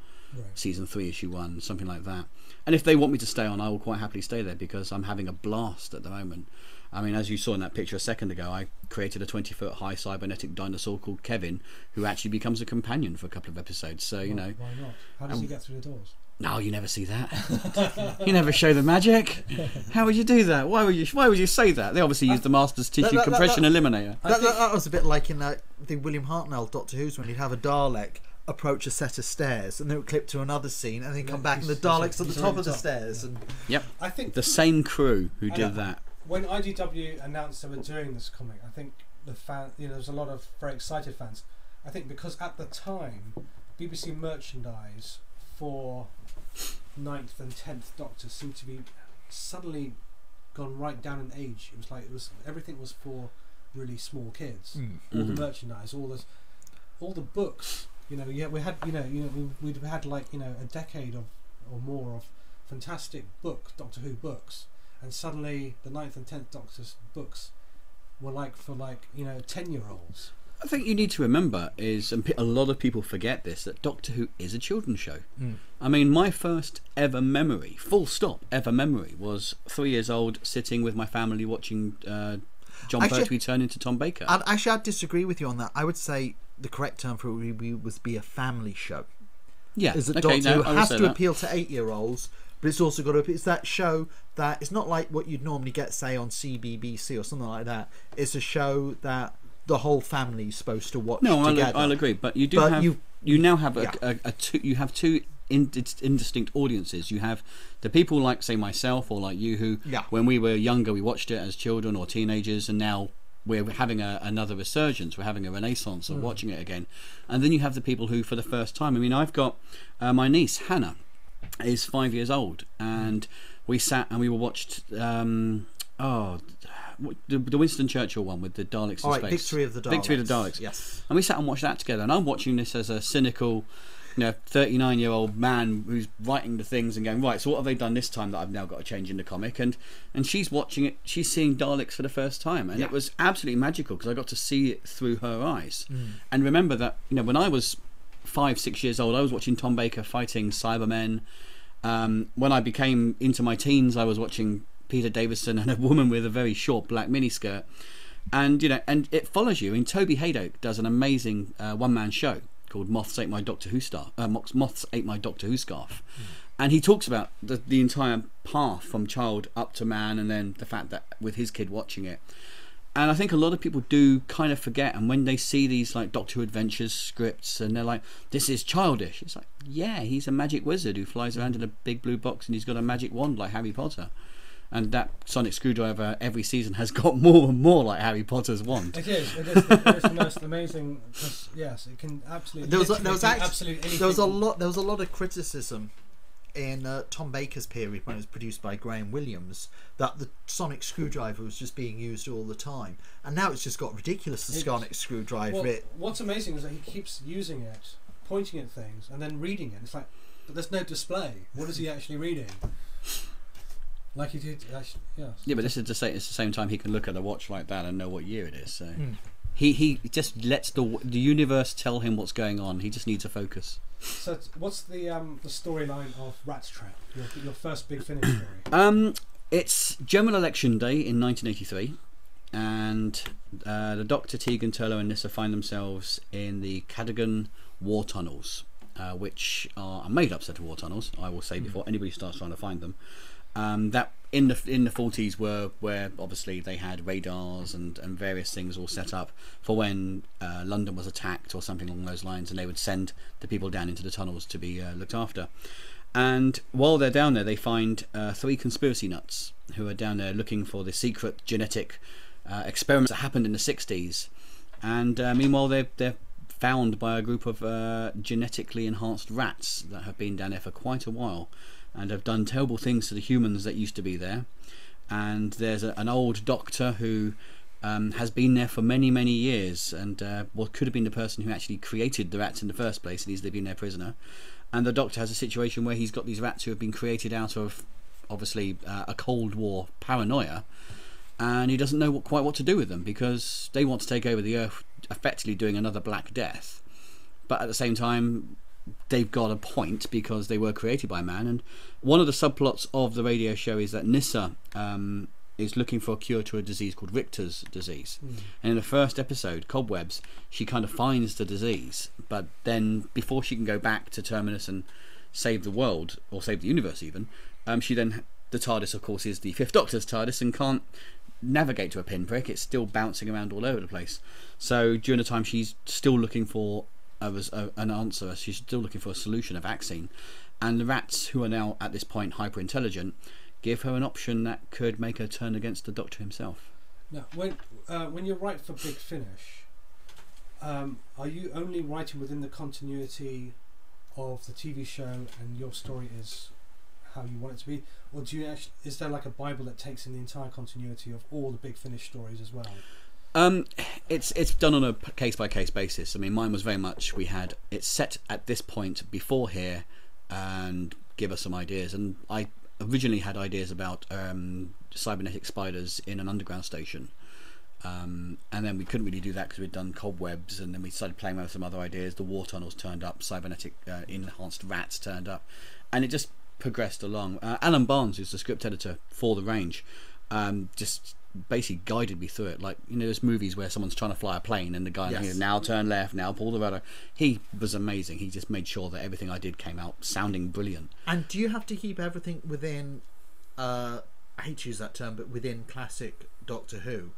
season 3 issue 1, something like that. And if they want me to stay on, I will quite happily stay there, because I'm having a blast at the moment. I mean, as you saw in that picture a second ago, I created a 20-foot high cybernetic dinosaur called Kevin, who actually becomes a companion for a couple of episodes. So you know, why not? How does he get through the doors? No, you never see that. You never show the magic. How would you do that? Why would you say that? They obviously use the Master's tissue compression eliminator. That was a bit like in the William Hartnell Doctor Who's, when he'd have a Dalek approach a set of stairs and then it would clip to another scene and then come back and the Dalek's at the top of the stairs. And yep, I think the same crew who did that. When IDW announced they were doing this comic, I think there was a lot of very excited fans. I think because at the time, BBC merchandise for 9th and 10th Doctor seemed to be suddenly gone right down in age. It was like everything was for really small kids. All the merchandise, all the books. You know, we had we'd had like a decade or more of fantastic Doctor Who books. And suddenly the 9th and 10th Doctor's books were like for 10-year-olds. I think you need to remember is, and a lot of people forget this, that Doctor Who is a children's show. I mean, my first ever memory, full stop, ever memory, was 3 years old, sitting with my family watching John Pertwee turn into Tom Baker. I'd disagree with you on that. I would say the correct term for it would be a family show. Yeah, is that Doctor Who has to appeal to 8-year-olds, but it's also got to. It's that show that it's not like what you'd normally get, say, on CBBC or something like that. It's a show that the whole family's supposed to watch together. I'll agree, but you do have you now have you have two indistinct audiences. You have the people like, say, myself or like you, who when we were younger we watched it as children or teenagers, and now we're having another resurgence, we're having a renaissance of watching it again. And then you have the people who, for the first time, I mean, I've got my niece Hannah is 5 years old, and we sat and we watched the Winston Churchill one with the Daleks in space. Victory of the Daleks. Yes. And we sat and watched that together, and I'm watching this as a cynical 39-year-old man who's writing the things and going, right, so what have they done this time that I've now got to change in the comic? And she's watching it, she's seeing Daleks for the first time, and it was absolutely magical because I got to see it through her eyes. And remember that when I was 5-6 years old, I was watching Tom Baker fighting Cybermen. When I became into my teens, I was watching Peter Davison and a woman with a very short black miniskirt, and and it follows you. I mean, Toby Haydock does an amazing one-man show called Moths Ate My Doctor Who Scarf, and he talks about the entire path from child up to man, and then the fact that with his kid watching it. And I think a lot of people do kind of forget, and when they see these like Doctor Who Adventures scripts and they're like, this is childish, it's like, yeah, he's a magic wizard who flies around in a big blue box and he's got a magic wand like Harry Potter. And that sonic screwdriver every season has got more and more like Harry Potter's wand. It is the most amazing, because yes, it can absolutely. There was a lot of criticism in Tom Baker's period, when it was produced by Graham Williams, that the sonic screwdriver was just being used all the time, and now it's just got ridiculous. The sonic screwdriver. Well, what's amazing is that he keeps using it, pointing at things, and then reading it. It's like, but there's no display. What is he actually reading? Like he did, actually, yes. Yeah, but this is to say, it's the same time he can look at a watch like that and know what year it is. So he just lets the universe tell him what's going on. He just needs to focus. So, what's the storyline of Rat's Trap? Your first Big Finish story. It's General Election Day in 1983, and the Doctor, Tegan, Turlough, and Nyssa find themselves in the Cadogan war tunnels, which are a made-up set of war tunnels, I will say, before anybody starts trying to find them. That in the 40s were where obviously they had radars and various things all set up for when London was attacked or something along those lines, and they would send the people down into the tunnels to be looked after. And while they're down there, they find 3 conspiracy nuts who are down there looking for the secret genetic experiments that happened in the 60s. And meanwhile, they're found by a group of genetically enhanced rats that have been down there for quite a while, and have done terrible things to the humans that used to be there. And there's an old doctor who has been there for many years, and what could have been the person who actually created the rats in the first place, and he's living there prisoner. And the Doctor has a situation where he's got these rats who have been created out of obviously a Cold War paranoia, and he doesn't know quite what to do with them because they want to take over the Earth, effectively doing another Black Death. But at the same time, they've got a point because they were created by man. And one of the subplots of the radio show is that Nyssa is looking for a cure to a disease called Richter's disease. And in the first episode, Cobwebs, she kind of finds the disease, but then before she can go back to Terminus and save the world, or save the universe even, the TARDIS, of course, is the Fifth Doctor's TARDIS and can't navigate to a pinprick. It's still bouncing around all over the place. So during the time she's still looking for an answer, she's still looking for a solution, a vaccine, and the rats, who are now at this point hyper intelligent, give her an option that could make her turn against the Doctor himself. Now, when you write for Big Finish, are you only writing within the continuity of the TV show and your story is how you want it to be, or do you actually, is there like a Bible that takes in the entire continuity of all the Big Finish stories as well? It's done on a case by case basis. I mean, mine was very much, we had it set at this point before here and give us some ideas, and I originally had ideas about cybernetic spiders in an underground station, and then we couldn't really do that because we'd done Cobwebs, and then we started playing with some other ideas. The war tunnels turned up, cybernetic enhanced rats turned up, and it just progressed along. Alan Barnes, who's the script editor for The Range, just basically guided me through it. Like, you know, there's movies where someone's trying to fly a plane and the guy, you know, now turn left, now pull the rudder. He was amazing. He just made sure that everything I did came out sounding brilliant. And do you have to keep everything within I hate to use that term, but within classic Doctor Who,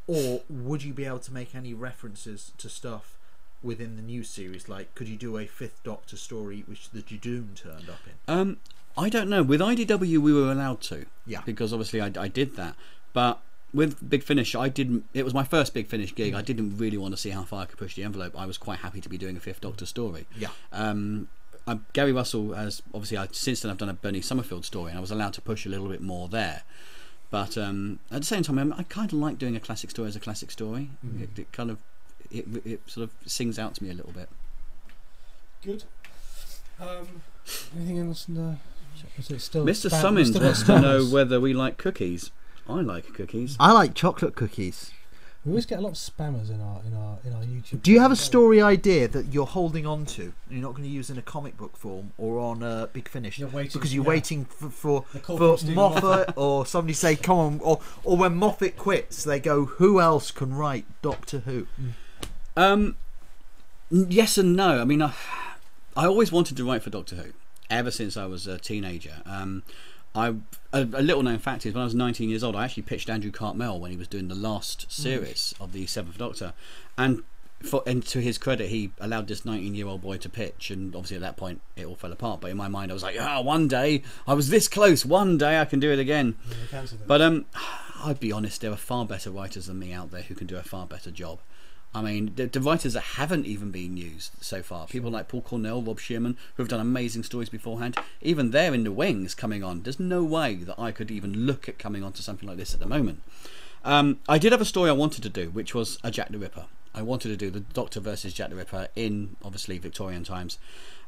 or would you be able to make any references to stuff within the new series? Like, could you do a Fifth Doctor story which the Judoon turned up in? I don't know. With IDW we were allowed to, because obviously I did that, but with Big Finish, I didn't. It was my first Big Finish gig. I didn't really want to see how far I could push the envelope. I was quite happy to be doing a Fifth Doctor story. Gary Russell has obviously. Since then, I've done a Bernie Summerfield story, and I was allowed to push a little bit more there. But at the same time, I kind of like doing a classic story as a classic story. It kind of, it sort of sings out to me a little bit. Good. Anything else in the? Is it still Mr. Summons wants to know whether we like cookies. I like cookies. I like chocolate cookies. We always get a lot of spammers in our YouTube. Do you have a story idea that you're holding on to and you're not going to use in a comic book form or on Big Finish? You're waiting, because you're waiting for Moffat or somebody say come on, or when Moffat quits they go, who else can write Doctor Who? Yes and no. I mean, I always wanted to write for Doctor Who ever since I was a teenager. A little known fact is when I was 19 years old, I actually pitched Andrew Cartmel when he was doing the last series of the Seventh Doctor, and to his credit, he allowed this 19-year-old boy to pitch, and obviously at that point it all fell apart. But in my mind, I was like, one day I was this close. One day I can do it again. But I'd be honest, there are far better writers than me out there who can do a far better job. I mean, the writers that haven't even been used so far, people like Paul Cornell, Rob Shearman, who have done amazing stories beforehand, even they're in the wings coming on. There's no way that I could even look at coming on to something like this at the moment. I did have a story I wanted to do, which was a Jack the Ripper. I wanted to do the Doctor versus Jack the Ripper in, obviously, Victorian times.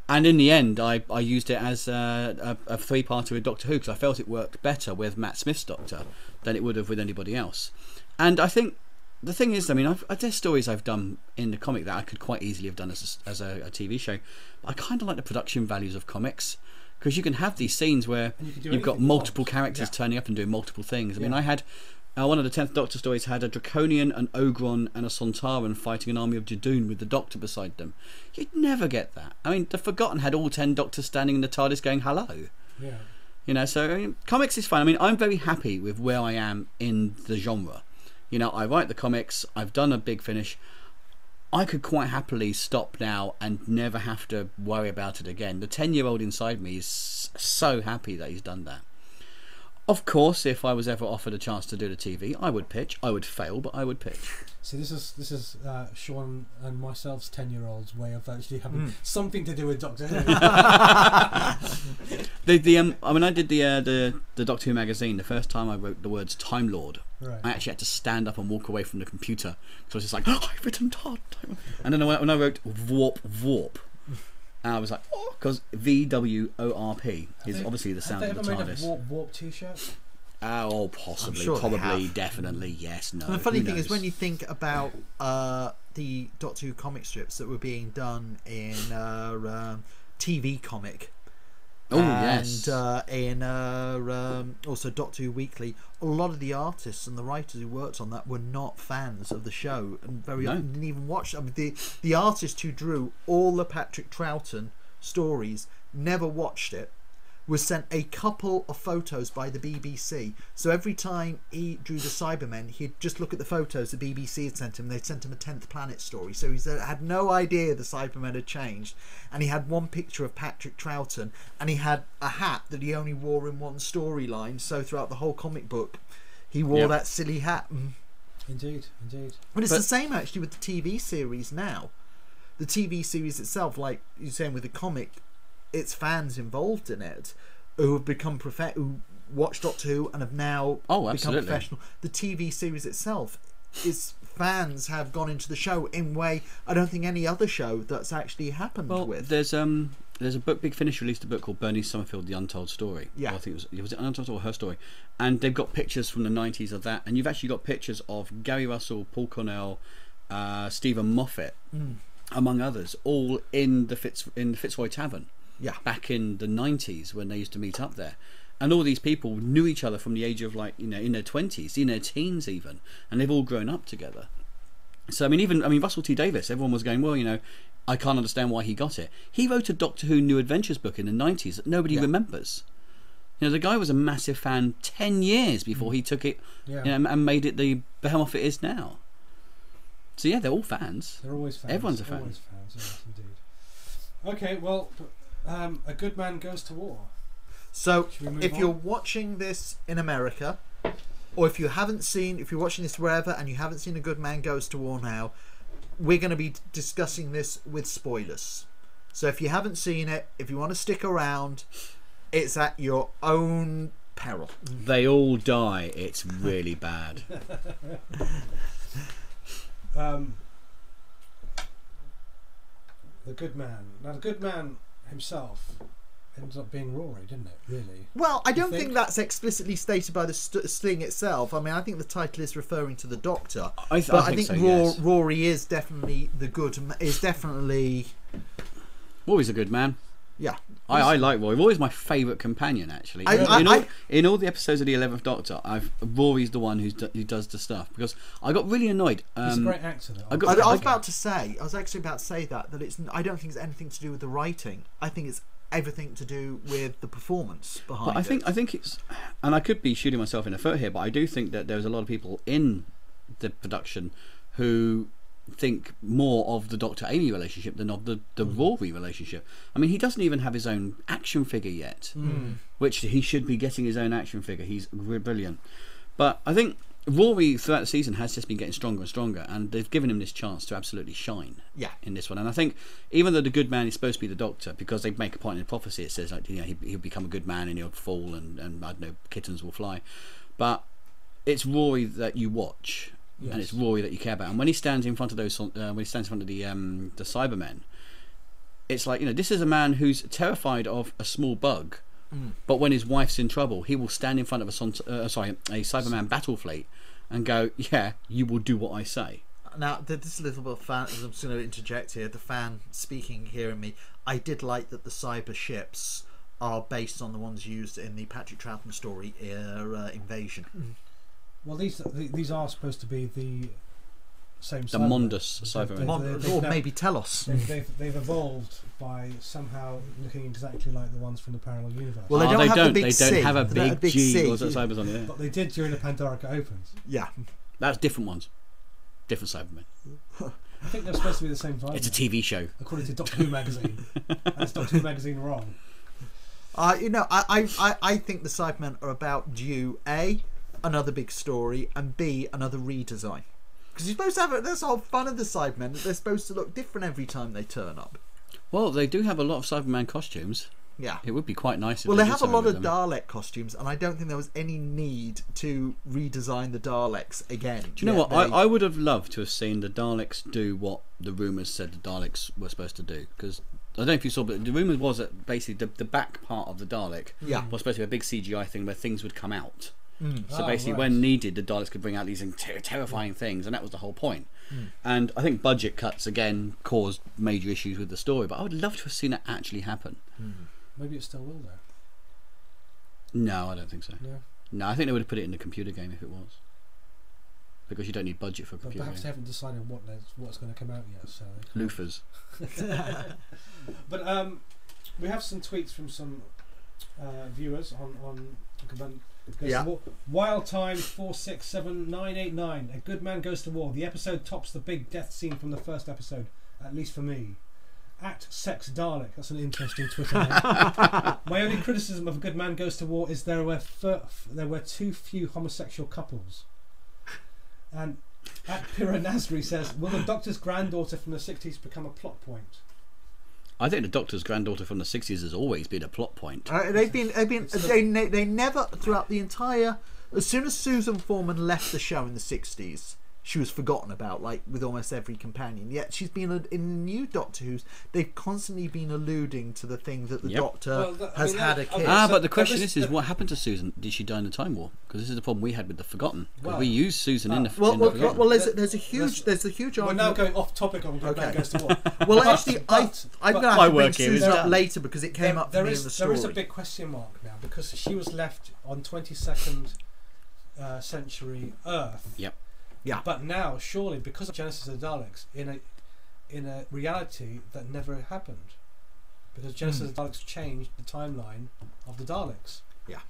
And in the end, I used it as a three-parter with Doctor Who, because I felt it worked better with Matt Smith's Doctor than it would have with anybody else. And I think the thing is, I mean, there's stories I've done in the comic that I could quite easily have done as a TV show. But I kind of like the production values of comics, because you can have these scenes where you've got multiple characters turning up and doing multiple things. I mean, I had one of the 10th Doctor stories had a Draconian, an Ogron, and a Sontaran fighting an army of Judoon with the Doctor beside them. You'd never get that. I mean, The Forgotten had all 10 Doctors standing in the TARDIS going hello. Yeah. You know, so I mean, comics is fun. I mean, I'm very happy with where I am in the genre. You know, I write the comics, I've done a Big Finish. I could quite happily stop now and never have to worry about it again. The 10-year-old inside me is so happy that he's done that. Of course, if I was ever offered a chance to do the TV, I would pitch. I would fail, but I would pitch. See, this is Sean and myself's 10-year-old's way of actually having something to do with Doctor Who. I mean, I did the Doctor Who magazine. The first time I wrote the words Time Lord, I actually had to stand up and walk away from the computer. So I was just like, I've written Time. And then when I wrote Warp, I was like, because VWORP is obviously the sound of the TARDIS. Have they ever made a Warp t-shirt? Possibly, sure probably, definitely, yes, no. And the funny thing is, when you think about the Doctor Who comic strips that were being done in TV comic, yes, in also Doctor Who Weekly, a lot of the artists and the writers who worked on that were not fans of the show, and very often didn't even watch. I mean, the artist who drew all the Patrick Troughton stories never watched it. Was sent a couple of photos by the BBC. So every time he drew the Cybermen, he'd just look at the photos the BBC had sent him. They'd sent him a 10th Planet story. So he had no idea the Cybermen had changed. And he had one picture of Patrick Troughton, and he had a hat that he only wore in one storyline. So throughout the whole comic book, he wore that silly hat. Indeed. But it's the same actually with the TV series now. The TV series itself, like you're saying with the comic, it's fans involved in it who have become who watch Doctor Who and have now become professional. The TV series itself is fans have gone into the show in a way I don't think any other show that's actually happened with. There's a book. Big Finish released a book called Bernie Summerfield: The Untold Story. Yeah, I think it was Untold or Her Story, and they've got pictures from the 90s of that, and you've actually got pictures of Gary Russell, Paul Cornell, Stephen Moffat, among others, all in the Fitzroy Tavern. Yeah, back in the 90s when they used to meet up there, and all these people knew each other from the age of in their 20s, in their teens even, and they've all grown up together. So I mean Russell T Davies, everyone was going, well, I can't understand why he got it. He wrote a Doctor Who New Adventures book in the 90s that nobody remembers. The guy was a massive fan 10 years before he took it and made it the behemoth it is now. So yeah, they're all fans. They're always fans. Everyone's a fan. Always fans, yes, indeed. Okay, well, A Good Man Goes to War. So if you're watching this in America, or if you're watching this wherever and you haven't seen A Good Man Goes to War now, we're going to be discussing this with spoilers. So if you haven't seen it, if you want to stick around, it's at your own peril. They all die. It's really bad. The Good Man. Now, the Good Man himself ended up being Rory, didn't it? Really? Well, I don't think that's explicitly stated by the sling itself. I mean, I think the title is referring to the Doctor. I think so, Rory is definitely the good. Is definitely. Rory's a good man. Yeah, I like Rory. Rory's my favourite companion, actually. In all the episodes of the 11th Doctor, Rory's the one who does the stuff, because I got really annoyed. He's a great actor, though. I was actually about to say that it's. I don't think it's anything to do with the writing. I think it's everything to do with the performance behind it. I think it's, and I could be shooting myself in the foot here, but I do think that there's a lot of people in the production who think more of the Doctor Amy relationship than of the Rory relationship. I mean, he doesn't even have his own action figure yet, which he should be getting his own action figure. He's brilliant. But I think Rory throughout the season has just been getting stronger and stronger, and they've given him this chance to absolutely shine in this one. And I think even though the good man is supposed to be the Doctor, because they make a point in the prophecy, it says he'll become a good man and he'll fall and I don't know, kittens will fly, but it's Rory that you watch. Yes. And it's Rory that you care about. And when he stands in front of the Cybermen, it's like, this is a man who's terrified of a small bug, but when his wife's in trouble, he will stand in front of a Cyberman battle fleet and go, yeah, you will do what I say. Now, this little bit of fan, I'm just going to interject here, the fan speaking here in me, I did like that the cyber ships are based on the ones used in the Patrick Troughton story, Invasion. Well, these are supposed to be the same. The Mondus Cybermen, or maybe Telos. They've evolved by somehow looking exactly like the ones from the parallel universe. Well, they don't have a big G. Or Cybers on it. But they did during the Pandorica Opens. Yeah, that's different ones, different Cybermen. I think they're supposed to be the same vibe. It's a TV show, according to Doctor Who magazine. That's Doctor Who magazine wrong. I think the Cybermen are about another big story, and B, another redesign, because you're supposed to have that's the whole fun of the Cybermen, that they're supposed to look different every time they turn up. Well, they do have a lot of Cyberman costumes. Yeah, it would be quite nice if they have a lot of Dalek costumes, and I don't think there was any need to redesign the Daleks again. Do you know what? I would have loved to have seen the Daleks do what the rumours said the Daleks were supposed to do, because I don't know if you saw, but the rumour was that basically the back part of the Dalek was supposed to be a big CGI thing where things would come out. So basically, when needed, the Daleks could bring out these terrifying things, and that was the whole point. And I think budget cuts again caused major issues with the story, but I would love to have seen it actually happen. Maybe it still will though. No, I don't think so. No, I think they would have put it in the computer game if it was, because you don't need budget for a computer perhaps game. they haven't decided what's going to come out yet. So Loofers. But we have some tweets from some viewers on Wild Time 467989. A good man goes to war. The episode tops the big death scene from the first episode, at least for me. At Sex Dalek. That's an interesting Twitter name. My only criticism of A Good Man Goes to War is there were too few homosexual couples. And at Pira Nasri says, will the Doctor's granddaughter from the 60s become a plot point? I think the Doctor's granddaughter from the 60s has always been a plot point. They never, throughout the entire, as soon as Susan Foreman left the show in the 60s, she was forgotten about, like with almost every companion. Yet she's been in the new Doctor Who's. They've constantly been alluding to the thing that the Doctor has had a kid. But the question is what happened to Susan? Did she die in the Time War? Because this is the problem we had with the Forgotten. We used Susan in the Forgotten. Well, there's a huge argument. We're now going off topic on Good Man Goes to War. Well, actually, I'm going to have to bring Susan up later because it came up for me in the story. There is a big question mark now because she was left on 22nd century Earth. Yep. Yeah. But now, surely, because of Genesis of the Daleks, in a reality that never happened, because Genesis of the Daleks changed the timeline of the Daleks. Yeah.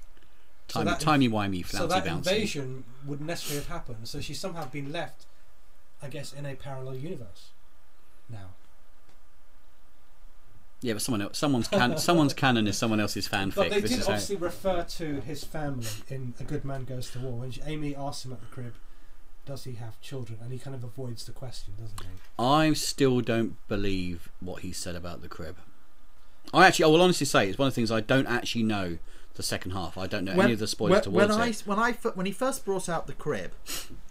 Timey-wimey, flouncy-bouncy. So that invasion wouldn't necessarily have happened. So she's somehow been left, I guess, in a parallel universe now. Yeah, but someone's canon is someone else's fanfic. But they did obviously refer to his family in A Good Man Goes to War. When Amy asks him at the crib, does he have children? And he kind of avoids the question, doesn't he? I still don't believe what he said about the crib. I will honestly say it's one of the things I don't actually know the second half. I don't know any of the spoilers towards it. When he first brought out the crib,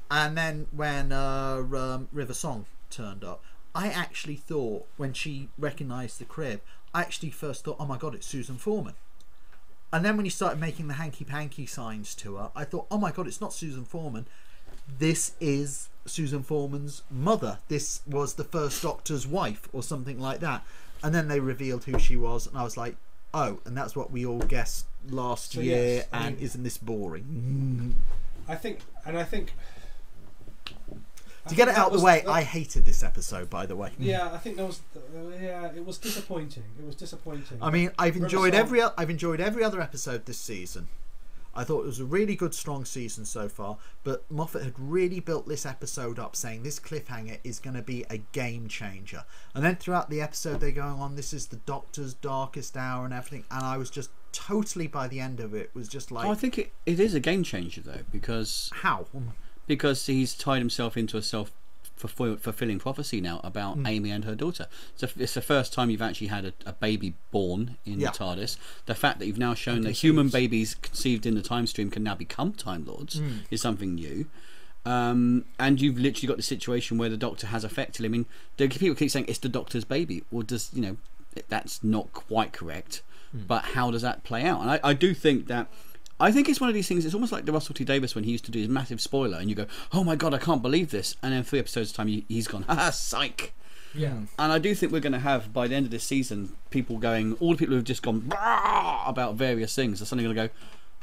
and then when River Song turned up, I actually thought, when she recognised the crib, I actually first thought, oh my god, it's Susan Foreman. And then when he started making the hanky-panky signs to her, I thought, oh my god, it's not Susan Foreman. This is Susan Foreman's mother. This was the first Doctor's wife or something like that. And then they revealed who she was, and I was like, oh, and that's what we all guessed last year. Yes, and isn't this boring? I think to get it out of the way, I hated this episode, by the way. Yeah, I think there was. It was disappointing. I mean, I've enjoyed every other episode this season. I thought it was a really good, strong season so far, but Moffat had really built this episode up saying this cliffhanger is going to be a game changer. And then throughout the episode they're going on, this is the Doctor's darkest hour and everything, and I was just totally, by the end of it, was just like... I think it is a game changer, though, because... How? Because he's tied himself into a self-fulfilling prophecy now about Amy and her daughter. So it's the first time you've actually had a baby born in the TARDIS. The fact that you've now shown that human babies conceived in the time stream can now become Time Lords is something new. And you've literally got the situation where the Doctor has effectively... I mean, people keep saying it's the Doctor's baby. Well, that's not quite correct. But how does that play out? And I do think that... I think it's one of these things, it's almost like the Russell T Davies when he used to do his massive spoiler and you go, oh my god, I can't believe this, and then 3 episodes time he's gone, haha, psych. Yeah. And I do think we're going to have, by the end of this season, people going, all the people who have just gone about various things are suddenly going to go,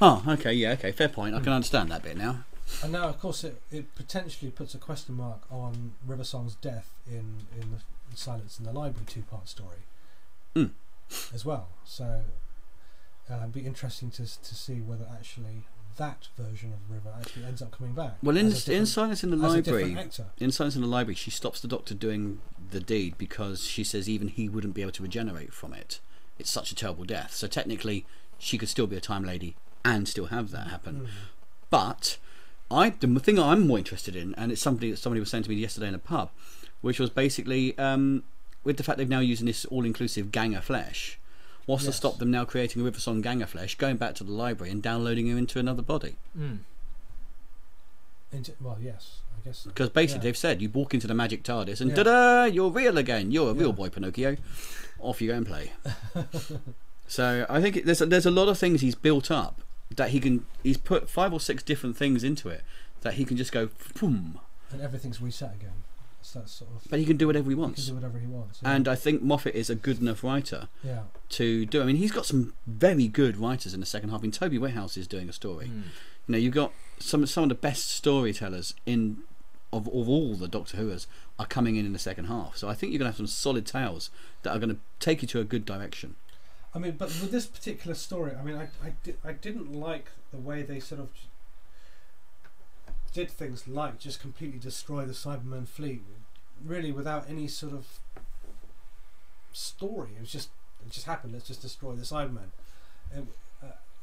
oh, okay, fair point, I can understand that bit now. And now, of course, it potentially puts a question mark on River Song's death in the Silence in the Library 2-part story as well. So it'd be interesting to see whether actually that version of River actually ends up coming back. Well, in Silence in the Library, she stops the Doctor doing the deed because she says even he wouldn't be able to regenerate from it. It's such a terrible death. So technically, she could still be a Time Lady and still have that happen. But the thing I'm more interested in, and it's something that somebody was saying to me yesterday in a pub, which was basically with the fact they're now using this all-inclusive gang of flesh. What's to stop them now creating a River Song gang of flesh, going back to the library and downloading her into another body? Well, yes, I guess so. Because basically they've said you walk into the magic TARDIS and ta-da, you're real again. You're a real boy, Pinocchio. Off you go and play. So I think there's a lot of things he's built up that he's put 5 or 6 different things into it that he can just go boom, and everything's reset again. So that's sort of. But he can do whatever he wants. He can do whatever he wants. Yeah. And I think Moffat is a good enough writer to do. I mean, he's got some very good writers in the second half. I mean, Toby Whithouse is doing a story. You know, you've got some of the best storytellers of all the Doctor Who's are coming in the second half. So I think you're going to have some solid tales that are going to take you to a good direction. I mean, but with this particular story, I mean, I didn't like the way they sort of did things like just completely destroy the Cybermen fleet, really without any sort of story. It just happened. Let's just destroy the Cybermen.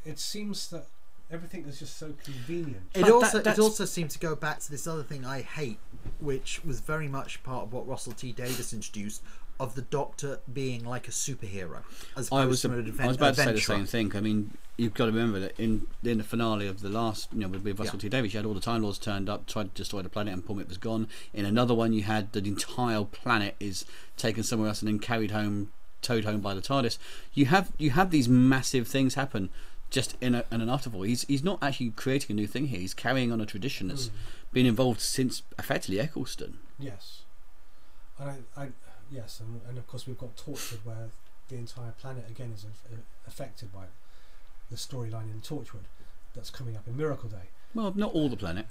It seems that everything is just so convenient. It also seemed to go back to this other thing I hate, which was very much part of what Russell T Davies introduced, of the Doctor being like a superhero as opposed to an adventurer. I was about to say the same thing. I mean, you've got to remember that in the finale of the last, with Russell T Davies, you had all the Time Lords turned up, tried to destroy the planet, and boom, it was gone. In another one, you had the entire planet is taken somewhere else and then towed home by the TARDIS. You have these massive things happen just in an afterthought. He's not actually creating a new thing here. He's carrying on a tradition that's been involved since effectively Eccleston. Yes, and yes, and of course we've got Torchwood, where the entire planet again is affected by the storyline in Torchwood that's coming up in Miracle Day. Well, not all the planet.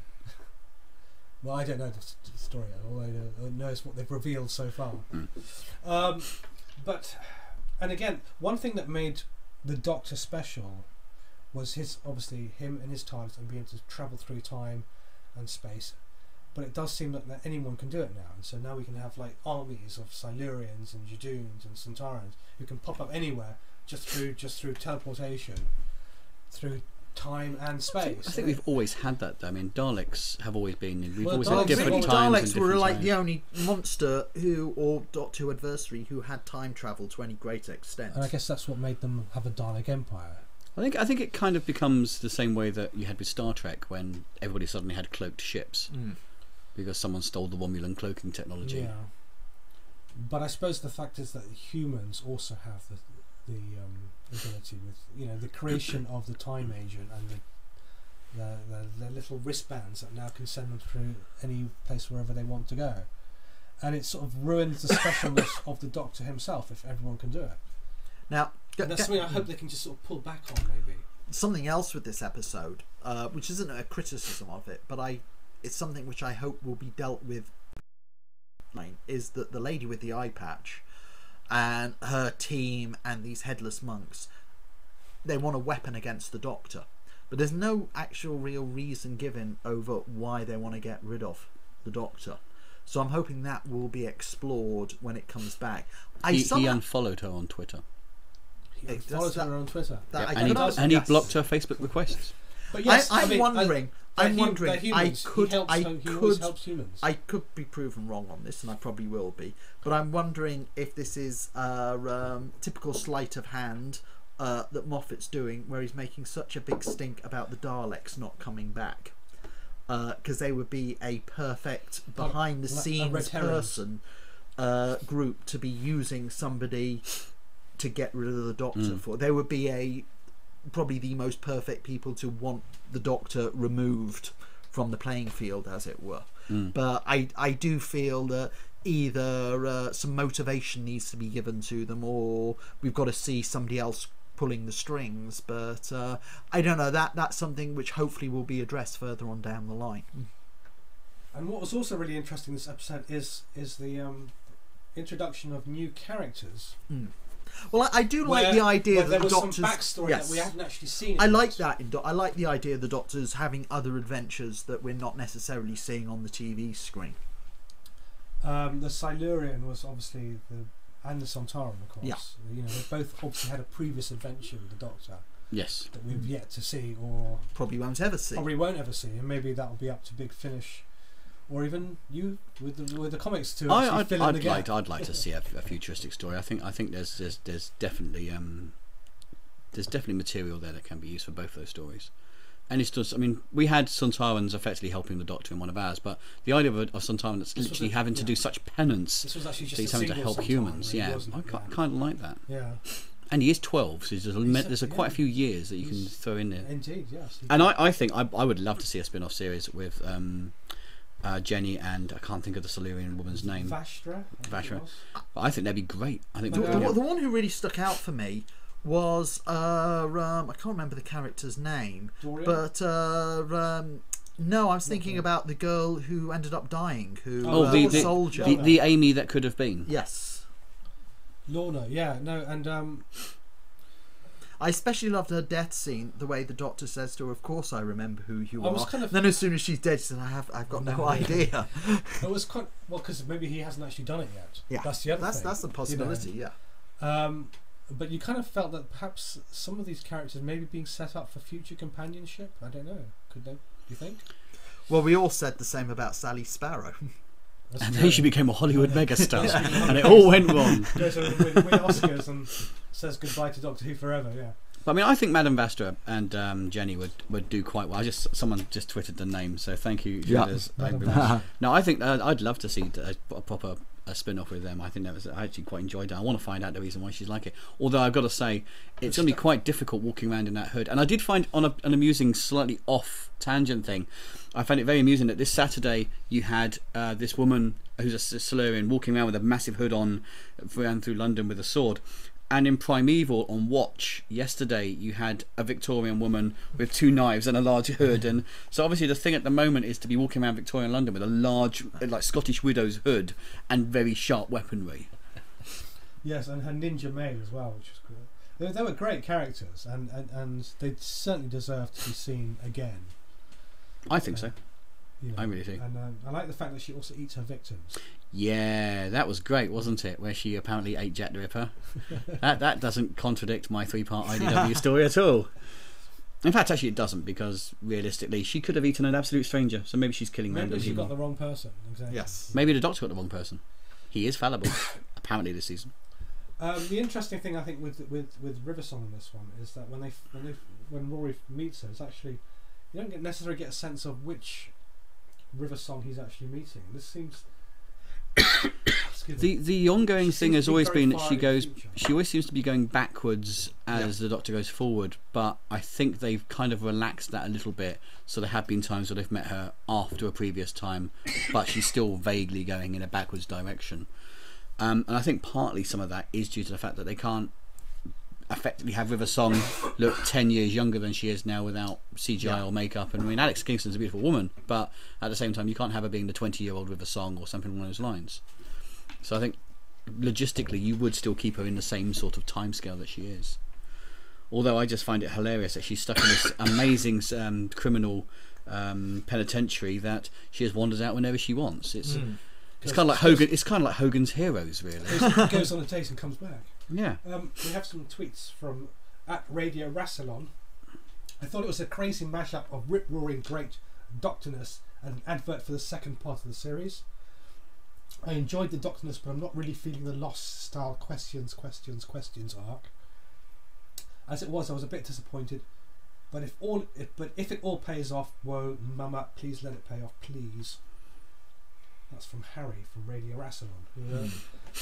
Well, I don't know the story, although I know what they've revealed so far. But, and again, one thing that made the Doctor special was obviously him and his TARDIS and being able to travel through time and space. But it does seem that anyone can do it now, and so now we can have like armies of Silurians and Judoons and Centaurans who can pop up anywhere just through teleportation, through time and space. I think we've always had that, though. I mean, Daleks have always been. We've always had had different times. Daleks were like the only monster or Doctor Who adversary who had time travel to any great extent. And I guess that's what made them have a Dalek Empire. I think it kind of becomes the same way that you had with Star Trek when everybody suddenly had cloaked ships because someone stole the Romulan cloaking technology. Yeah, but I suppose the fact is that humans also have the ability with the creation of the time agent and the little wristbands that now can send them through any place wherever they want to go, and it sort of ruins the specialness of the Doctor himself if everyone can do it. Now, that's something I hope they can just sort of pull back on, maybe. Something else with this episode, which isn't a criticism of it, but it's something which I hope will be dealt with, is that the lady with the eye patch and her team and these headless monks, they want a weapon against the Doctor, but there's no actual real reason given over why they want to get rid of the Doctor. So I'm hoping that will be explored when it comes back. He unfollowed her on Twitter. He follows her on Twitter. And he blocked her Facebook requests. But yes, I'm wondering. I could be proven wrong on this, and I probably will be. But I'm wondering if this is a typical sleight of hand that Moffat's doing, where he's making such a big stink about the Daleks not coming back, because they would be a perfect behind-the-scenes person group to be using somebody to get rid of the Doctor for. They would be probably the most perfect people to want the Doctor removed from the playing field, as it were. But I do feel that either some motivation needs to be given to them, or we've got to see somebody else pulling the strings. But I don't know, that's something which hopefully will be addressed further on down the line. And what was also really interesting this episode is the introduction of new characters. Well, I do like the idea that there the was Doctor's some backstory that we hadn't actually seen. I like that. I like the idea of the Doctor's having other adventures that we're not necessarily seeing on the TV screen. The Silurian was obviously and the Sontaran, of course. Yeah. They both obviously had a previous adventure with the Doctor. Yes. That we've yet to see, or probably won't ever see. And maybe that'll be up to Big Finish. Or even you with the comics to fill in the gap. I'd like to see a futuristic story. I think there's definitely material there that can be used for both those stories. And it's just, I mean, we had Sontarans effectively helping the Doctor in one of ours, but the idea of Sontaran that's literally having to do such penance, this was actually just he's having to help humans. Yeah, I kind of like that. Yeah, And he is 12, so there's quite a few years that you can throw in there. Indeed, yes. And I think I would love to see a spin-off series with Jenny and I can't think of the Silurian woman's name. Vashtra. I think that'd be great. I think the one who really stuck out for me was I can't remember the character's name, Dorian? but no, I was thinking about the girl who ended up dying, who the soldier, the Amy that could have been. Yes, Lorna. Yeah, no, and I especially loved her death scene. The way the Doctor says to her, "Of course, I remember who you are." Then, as soon as she's dead, she said, "I've got no idea." It was quite because maybe he hasn't actually done it yet. Yeah, that's the other thing. That's the possibility. You know? Yeah. But you kind of felt that perhaps some of these characters may be being set up for future companionship. I don't know. Could they? Do you think? Well, we all said the same about Sally Sparrow. And then she became a Hollywood megastar, and it all went wrong. Goes to win Oscars and says goodbye to Doctor Who forever. Yeah. But I mean, I think Madame Vastra and Jenny would do quite well. Someone just tweeted the name, so thank you. Yeah. No, I think I'd love to see a proper spin-off with them. I think I actually quite enjoyed it. I want to find out the reason why she's like it. Although I've got to say, it's going to be quite difficult walking around in that hood. And I did find an amusing, slightly off tangent thing. I found it very amusing that this Saturday you had this woman who's a Silurian walking around with a massive hood on, around through London with a sword. And in Primeval on Watch yesterday, you had a Victorian woman with 2 knives and a large hood. And so obviously the thing at the moment is to be walking around Victorian London with a large, like Scottish widow's hood and very sharp weaponry. Yes, and her ninja maid as well, which was cool. They were great characters, and they certainly deserve to be seen again. I think so. You know, I really do. And I like the fact that she also eats her victims. Yeah, that was great, wasn't it? Where she apparently ate Jack the Ripper. that doesn't contradict my 3-part IDW story at all. In fact, actually, it doesn't, because realistically, she could have eaten an absolute stranger. So maybe she's killing random people. Maybe she got the wrong person. Exactly. Yes. Maybe the Doctor got the wrong person. He is fallible, apparently, this season. The interesting thing I think with Riversong in this one is that when Rory meets her, it's actually you don't necessarily get a sense of which Riversong he's actually meeting. This seems the ongoing thing has always been that she always seems to be going backwards as the Doctor goes forward, but I think they've kind of relaxed that a little bit, so there have been times where they've met her after a previous time, but she's still vaguely going in a backwards direction. And I think partly some of that is due to the fact that they can't effectively have Riversong look 10 years younger than she is now without CGI or makeup. And I mean, Alex Kingston's a beautiful woman, but at the same time you can't have her being the 20-year-old Riversong or something along those lines. So I think logistically you would still keep her in the same sort of timescale that she is. Although I just find it hilarious that she's stuck in this amazing criminal penitentiary that she just wanders out whenever she wants. It's kind of like Hogan. It's kind of like Hogan's Heroes, really. Goes on a date and comes back. Yeah. We have some tweets from @Radio Rassilon. I thought it was a crazy mashup of rip-roaring great Doctorness and an advert for the second part of the series. I enjoyed the Doctorness, but I'm not really feeling the Lost style questions arc. As it was, I was a bit disappointed. But if it all pays off, whoa, Mama, please let it pay off, please. That's from Harry from Radio Rassilon,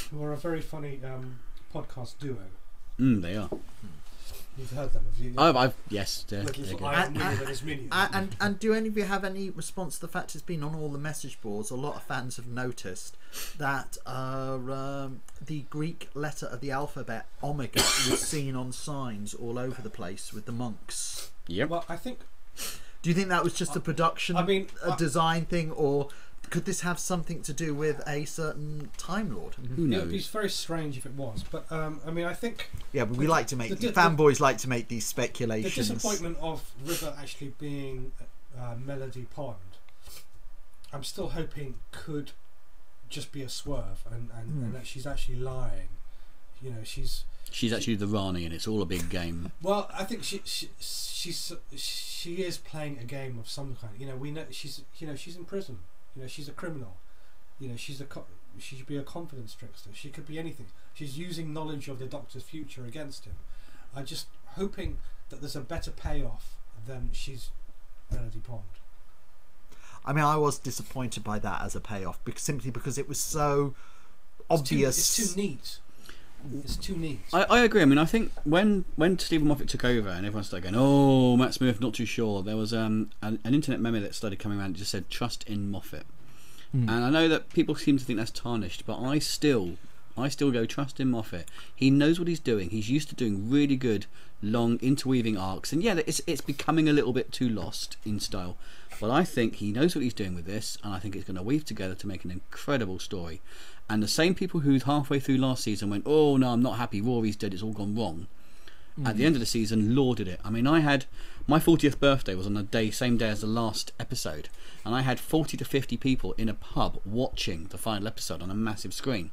who are a very funny podcast duo. They are. You've heard them, have you? Yes. And do any of you have any response to the fact it's been on all the message boards? A lot of fans have noticed that the Greek letter of the alphabet, omega, was seen on signs all over the place with the monks. Yep. Well, I think. Do you think that was just a production, a design thing, or could this have something to do with a certain Time Lord? Who knows? It would be very strange if it was, but I mean, I think. Yeah, but we like to make fanboys like to make these speculations. The disappointment of River actually being Melody Pond, I'm still hoping could just be a swerve, and that she's actually lying. You know, she's actually the Rani, and it's all a big game. Well, I think she is playing a game of some kind. You know, we know she's in prison. You know, she's a criminal. You know, she should be a confidence trickster. She could be anything. She's using knowledge of the Doctor's future against him. I'm just hoping that there's a better payoff than she's Melody Pond. I mean, I was disappointed by that as a payoff, simply because it was so obvious. It's too neat. It's too neat. I agree. I mean, I think when Stephen Moffat took over and everyone started going, "Oh, Matt Smith, not too sure," there was an internet memo that started coming around that just said "Trust in Moffat," and I know that people seem to think that's tarnished, but I still go trust in Moffat. He knows what he's doing. He's used to doing really good, long interweaving arcs, and yeah, it's becoming a little bit too lost in style. But I think he knows what he's doing with this, and I think it's going to weave together to make an incredible story. And the same people who halfway through last season went, "Oh no, I'm not happy, Rory's dead, it's all gone wrong," at the end of the season lauded it. I mean, I had my 40th birthday was on the same day as the last episode, and I had 40 to 50 people in a pub watching the final episode on a massive screen.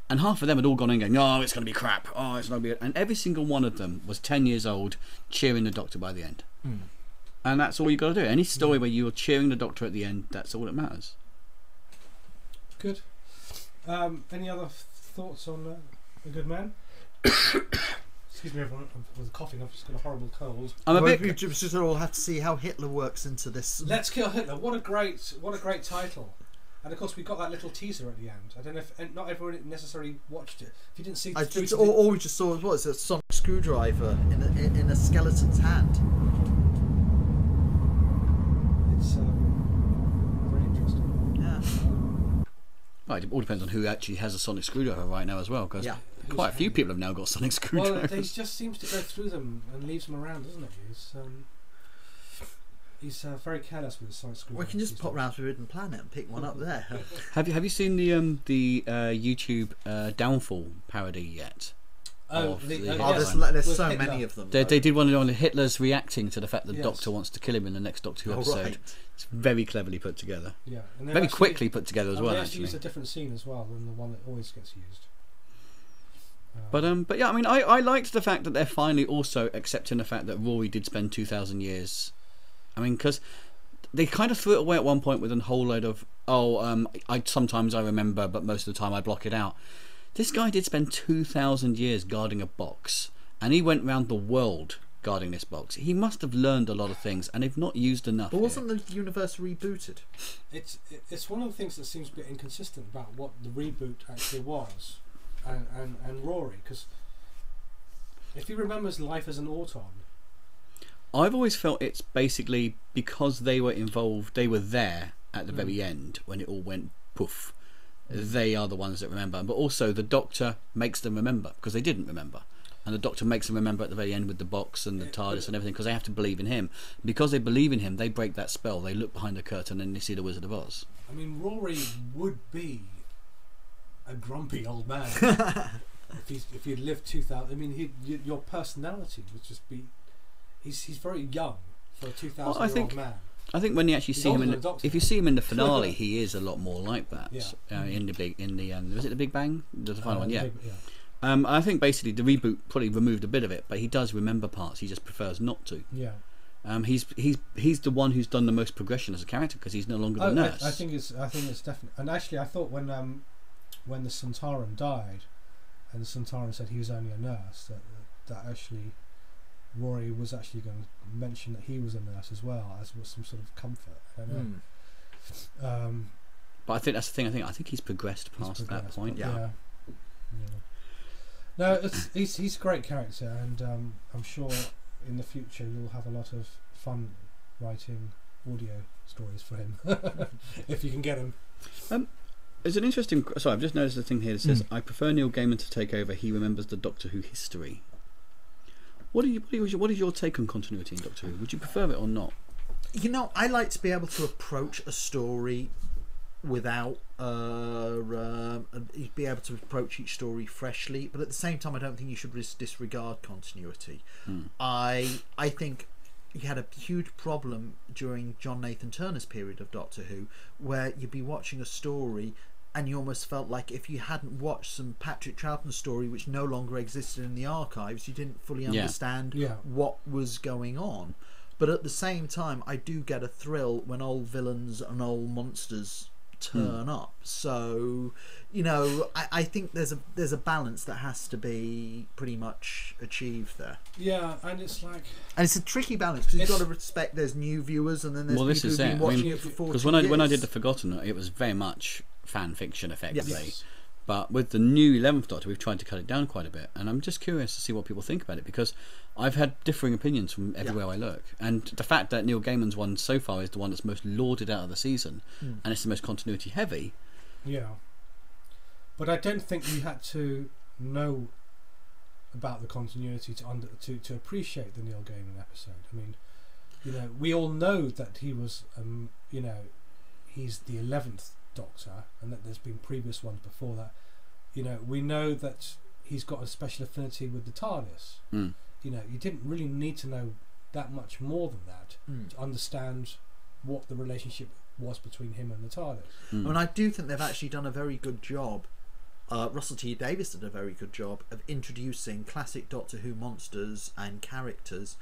And half of them had all gone in going, "Oh, it's going to be crap. Oh, it's going to be..." And every single one of them was 10 years old, cheering the Doctor by the end. And that's all you got to do. Any story where you're cheering the Doctor at the end, that's all that matters. Good. Any other thoughts on A Good Man? Excuse me, everyone. I was coughing. I've just got a horrible cold. We just all have to see how Hitler works into this. Let's Kill Hitler. What a great title. And of course, we got that little teaser at the end. I don't know if not everyone necessarily watched it. If you didn't see, all we just saw was a sonic screwdriver in a skeleton's hand. It's very interesting. Yeah. Well, it all depends on who actually has a sonic screwdriver right now as well, because quite a few people have now got sonic screwdrivers. Well, he just seems to go through them and leaves them around, doesn't he? He's very careless with his sonic screwdriver. We can just pop round to Forbidden Planet and pick one up there. Have you seen the YouTube Downfall parody yet? There's so Hitler. Many of them. They did one on Hitler's reacting to the fact that the Doctor wants to kill him in the next Doctor Who episode. Right. It's very cleverly put together. Yeah, and very quickly put together as well. They actually use a different scene as well than the one that always gets used. But yeah, I mean, I liked the fact that they're finally also accepting the fact that Rory did spend 2,000 years. I mean, because they kind of threw it away at one point with a whole load of sometimes I remember, but most of the time I block it out. This guy did spend 2,000 years guarding a box, and he went around the world guarding this box. He must have learned a lot of things, and they've not used enough. But wasn't the universe rebooted? It's one of the things that seems a bit inconsistent about what the reboot actually was, and Rory, because if he remembers life as an Auton, I've always felt it's basically because they were involved, they were there at the very end when it all went poof. They are the ones that remember, but also the Doctor makes them remember because they didn't remember, and the Doctor makes them remember at the very end with the box and the TARDIS and everything because they have to believe in him. Because they believe in him, they break that spell. They look behind the curtain and they see the Wizard of Oz. I mean, Rory would be a grumpy old man if he'd lived 2,000. I mean, your personality would just be. He's very young for a 2,000-year-old man. I think when you actually see him if you see him in the finale, he is a lot more like that. Yeah. Was it the Big Bang? The final one, yeah. I think basically the reboot probably removed a bit of it, but he does remember parts. He just prefers not to. Yeah. He's the one who's done the most progression as a character because he's no longer the nurse. I think it's definitely. And actually, I thought when the Centauran died, and the Centauran said he was only a nurse, that actually. Rory was actually going to mention that he was a nurse as well, as was some sort of comfort. I don't know. But I think that's the thing. I think he's progressed past that point. Yeah. No, he's a great character, and I'm sure in the future you'll have a lot of fun writing audio stories for him if you can get them. There's an interesting. Sorry, I've just noticed a thing here that says, "I prefer Neil Gaiman to take over. He remembers the Doctor Who history." What is your take on continuity in Doctor Who? Would you prefer it or not? You know, I like to be able to approach a story without be able to approach each story freshly, but at the same time I don't think you should disregard continuity. I think you had a huge problem during John Nathan Turner's period of Doctor Who where you'd be watching a story and you almost felt like if you hadn't watched some Patrick Troughton story which no longer existed in the archives, you didn't fully understand what was going on. But at the same time, I do get a thrill when old villains and old monsters turn up. So, you know, I think there's a balance that has to be pretty much achieved there. Yeah, and it's like... And it's a tricky balance because you've got to respect there's new viewers and then there's people who've been watching it for 40 years. Because when I did The Forgotten, it was very much fan fiction effectively. Yes. But with the new 11th Doctor, we've tried to cut it down quite a bit, and I'm just curious to see what people think about it, because I've had differing opinions from everywhere I look, and the fact that Neil Gaiman's one so far is the one that's most lauded out of the season, and it's the most continuity heavy. Yeah, but I don't think you had to know about the continuity to appreciate the Neil Gaiman episode. I mean, you know, we all know that he was, you know, he's the 11th Doctor, and that there's been previous ones before that. You know, we know that he's got a special affinity with the TARDIS. You know, you didn't really need to know that much more than that to understand what the relationship was between him and the TARDIS. I mean, I do think they've actually done a very good job. Russell T Davies did a very good job of introducing classic Doctor Who monsters and characters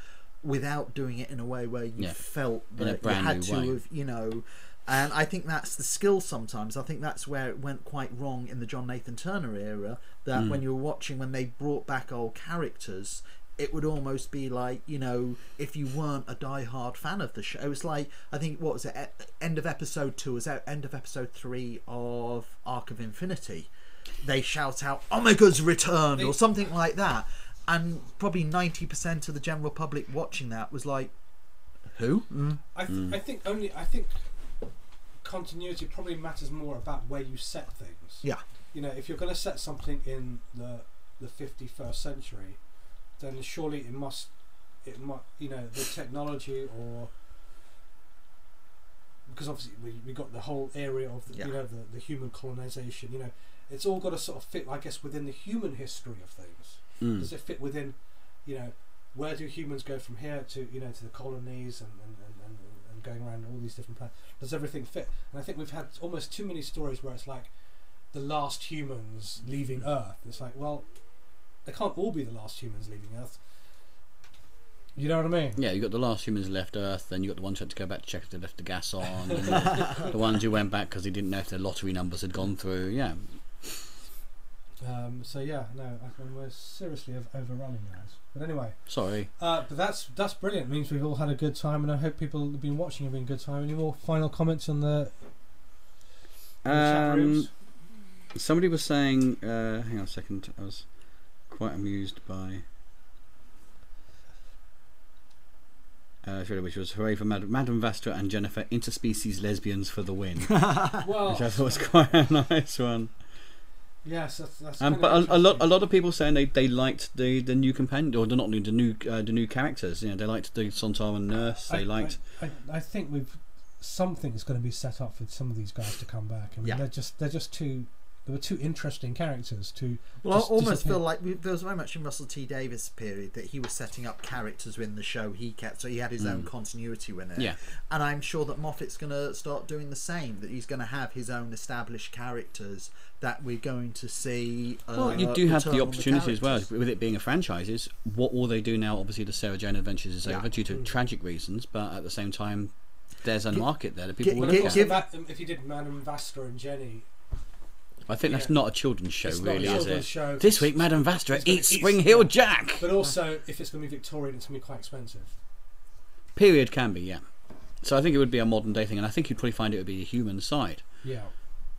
without doing it in a way where you felt that you had to have, you know. And I think that's the skill sometimes. I think that's where it went quite wrong in the John Nathan Turner era, that when you were watching, when they brought back old characters, it would almost be like, you know, if you weren't a die-hard fan of the show, it was like, I think, what was it, end of episode 2, was that end of episode 3 of Arc of Infinity, they shout out Omega's returned or something like that, and probably 90% of the general public watching that was like, who? I think continuity probably matters more about where you set things. Yeah. You know, if you're going to set something in the 51st century, then surely it must, you know, the technology, or because obviously we got the whole area of the, you know, the human colonization. You know, it's all got to sort of fit, I guess, within the human history of things. Does it fit within, you know, where do humans go from here to, you know, to the colonies and going around all these different planets? Does everything fit? And I think we've had almost too many stories where it's like the last humans leaving Earth. It's like, well, they can't all be the last humans leaving Earth. You know what I mean? Yeah, you got the last humans left Earth, then you got the ones who had to go back to check if they left the gas on, and the ones who went back because they didn't know if their lottery numbers had gone through. Yeah. So yeah, no, we're seriously overrunning guys. But anyway, sorry. But that's brilliant. It means we've all had a good time, and I hope people have been watching have been a good time. Any more final comments on the chat rooms? Somebody was saying, hang on a second, I was quite amused by which was hooray for Madame Vastra and Jennifer, interspecies lesbians for the win. Well, which I thought was quite a nice one. Yes, that's but a lot of people saying they liked the new companion, or not new, the new characters. You know, they liked the Sontar and Nurse. They liked. I think something's going to be set up for some of these guys to come back. I mean, they're just too. There were two interesting characters to. Well, I almost feel like there was very much in Russell T Davies' period that he was setting up characters within the show he kept, so he had his own continuity with it. Yeah. And I'm sure that Moffat's going to start doing the same. That he's going to have his own established characters that we're going to see. Well, you do have the opportunity as well, with it being a franchise. What will they do now? Obviously, the Sarah Jane Adventures is over due to tragic reasons, but at the same time, there's a market there that people will look at. If you did Madame Vastra and Jenny. I think that's not a children's show, really, is it? Show. This week, Madame Vastra eats Spring Hill Jack. But also, if it's going to be Victorian, it's going to be quite expensive. Period can be, yeah. So I think it would be a modern day thing, and I think you'd probably find it would be a human side. Yeah.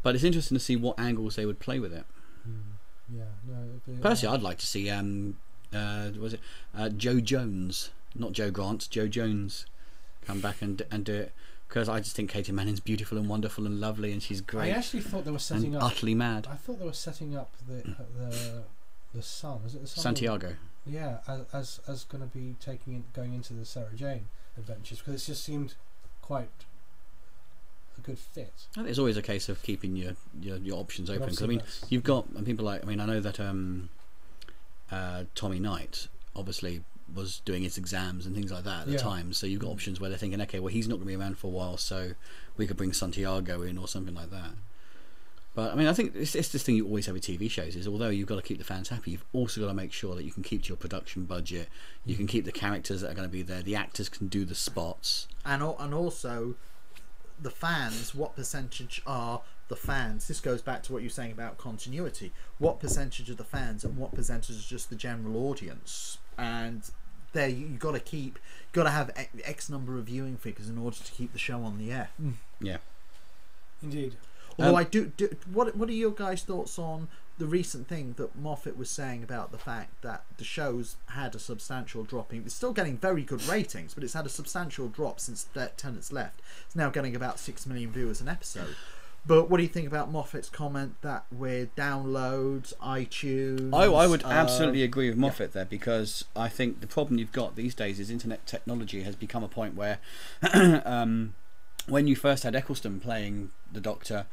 But it's interesting to see what angles they would play with it. Yeah. No. Personally, I'd like to see Joe Jones, not Joe Grant, Joe Jones, come back and do it. Because I just think Katie Manning's beautiful and wonderful and lovely, and she's great. I actually thought they were setting up utterly mad. I thought they were setting up the son. Is it the son? Santiago. Yeah, as going to be going into the Sarah Jane adventures, because it just seemed quite a good fit. I think it's always a case of keeping your options open. Because I mean, you've got people like, I mean, I know that Tommy Knight obviously was doing his exams and things like that at the time, so you've got options where they're thinking, okay, well, he's not going to be around for a while, so we could bring Santiago in or something like that. But I mean, I think it's this thing you always have with TV shows, is although you've got to keep the fans happy, you've also got to make sure that you can keep to your production budget, you can keep the characters that are going to be there, the actors can do the spots, and also the fans. What percentage are the fans? This goes back to what you're saying about continuity. What percentage of the fans and what percentage is just the general audience? And there you got to have X number of viewing figures in order to keep the show on the air. Yeah, indeed. Although I do what are your guys' thoughts on the recent thing that Moffat was saying about the fact that the show's had a substantial drop in, it's still getting very good ratings, but it's had a substantial drop since Tennant's left. It's now getting about 6 million viewers an episode. But what do you think about Moffat's comment that with downloads, iTunes... I would absolutely agree with Moffat there, because I think the problem you've got these days is internet technology has become a point where when you first had Eccleston playing the Doctor,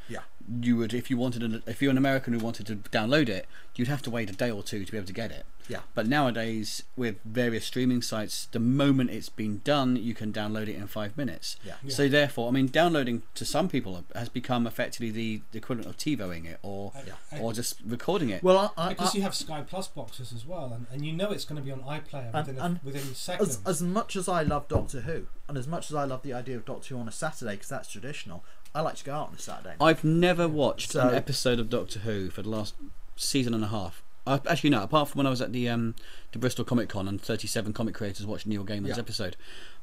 you would, if you're an American who wanted to download it, you'd have to wait a day or two to be able to get it. Yeah. But nowadays, with various streaming sites, the moment it's been done, you can download it in 5 minutes. Yeah. So therefore, I mean, downloading to some people has become effectively the equivalent of TiVoing it, or just recording it. Well, because you have Sky Plus boxes as well, and you know it's going to be on iPlayer within seconds. As much as I love Doctor Who, and as much as I love the idea of Doctor Who on a Saturday, because that's traditional, I like to go out on a Saturday. I've never watched an episode of Doctor Who for the last season and a half. Actually, no. Apart from when I was at the Bristol Comic Con and 37 comic creators watched Neil Gaiman's episode,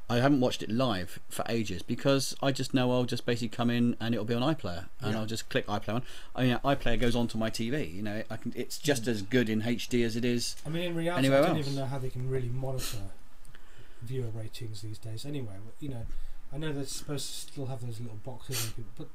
I haven't watched it live for ages because I just know I'll just basically come in and it'll be on iPlayer and I'll just click iPlayer on. I mean, iPlayer goes onto my TV. You know, it's just as good in HD as it is. I mean, in reality, I don't even know how they can really monitor viewer ratings these days. Anyway, you know, I know they're supposed to still have those little boxes, but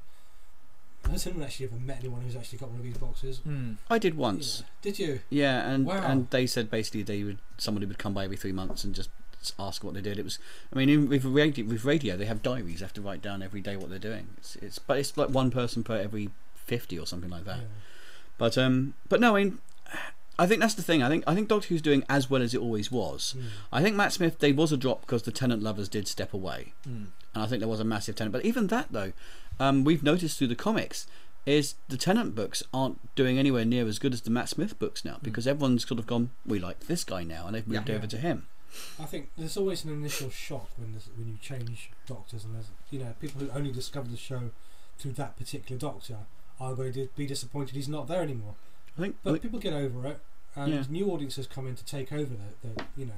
I haven't actually ever met anyone who's actually got one of these boxes. I did once. Did you? Yeah, and they said basically somebody would come by every 3 months and just ask what they did. It was, I mean, with radio, they have diaries. They have to write down every day what they're doing. But it's like one person per every 50 or something like that. Yeah. But no, I mean, I think that's the thing. I think Doctor Who's doing as well as it always was. I think Matt Smith, there was a drop because the Tennant lovers did step away, and I think there was a massive Tennant. But even that though, we've noticed through the comics is the Tennant books aren't doing anywhere near as good as the Matt Smith books now, because everyone's sort of gone, we like this guy now, and they've moved over to him. I think there's always an initial shock when you change doctors, and there's, you know, people who only discover the show through that particular Doctor are going to be disappointed he's not there anymore. But people get over it, and new audiences come in to take over the you know.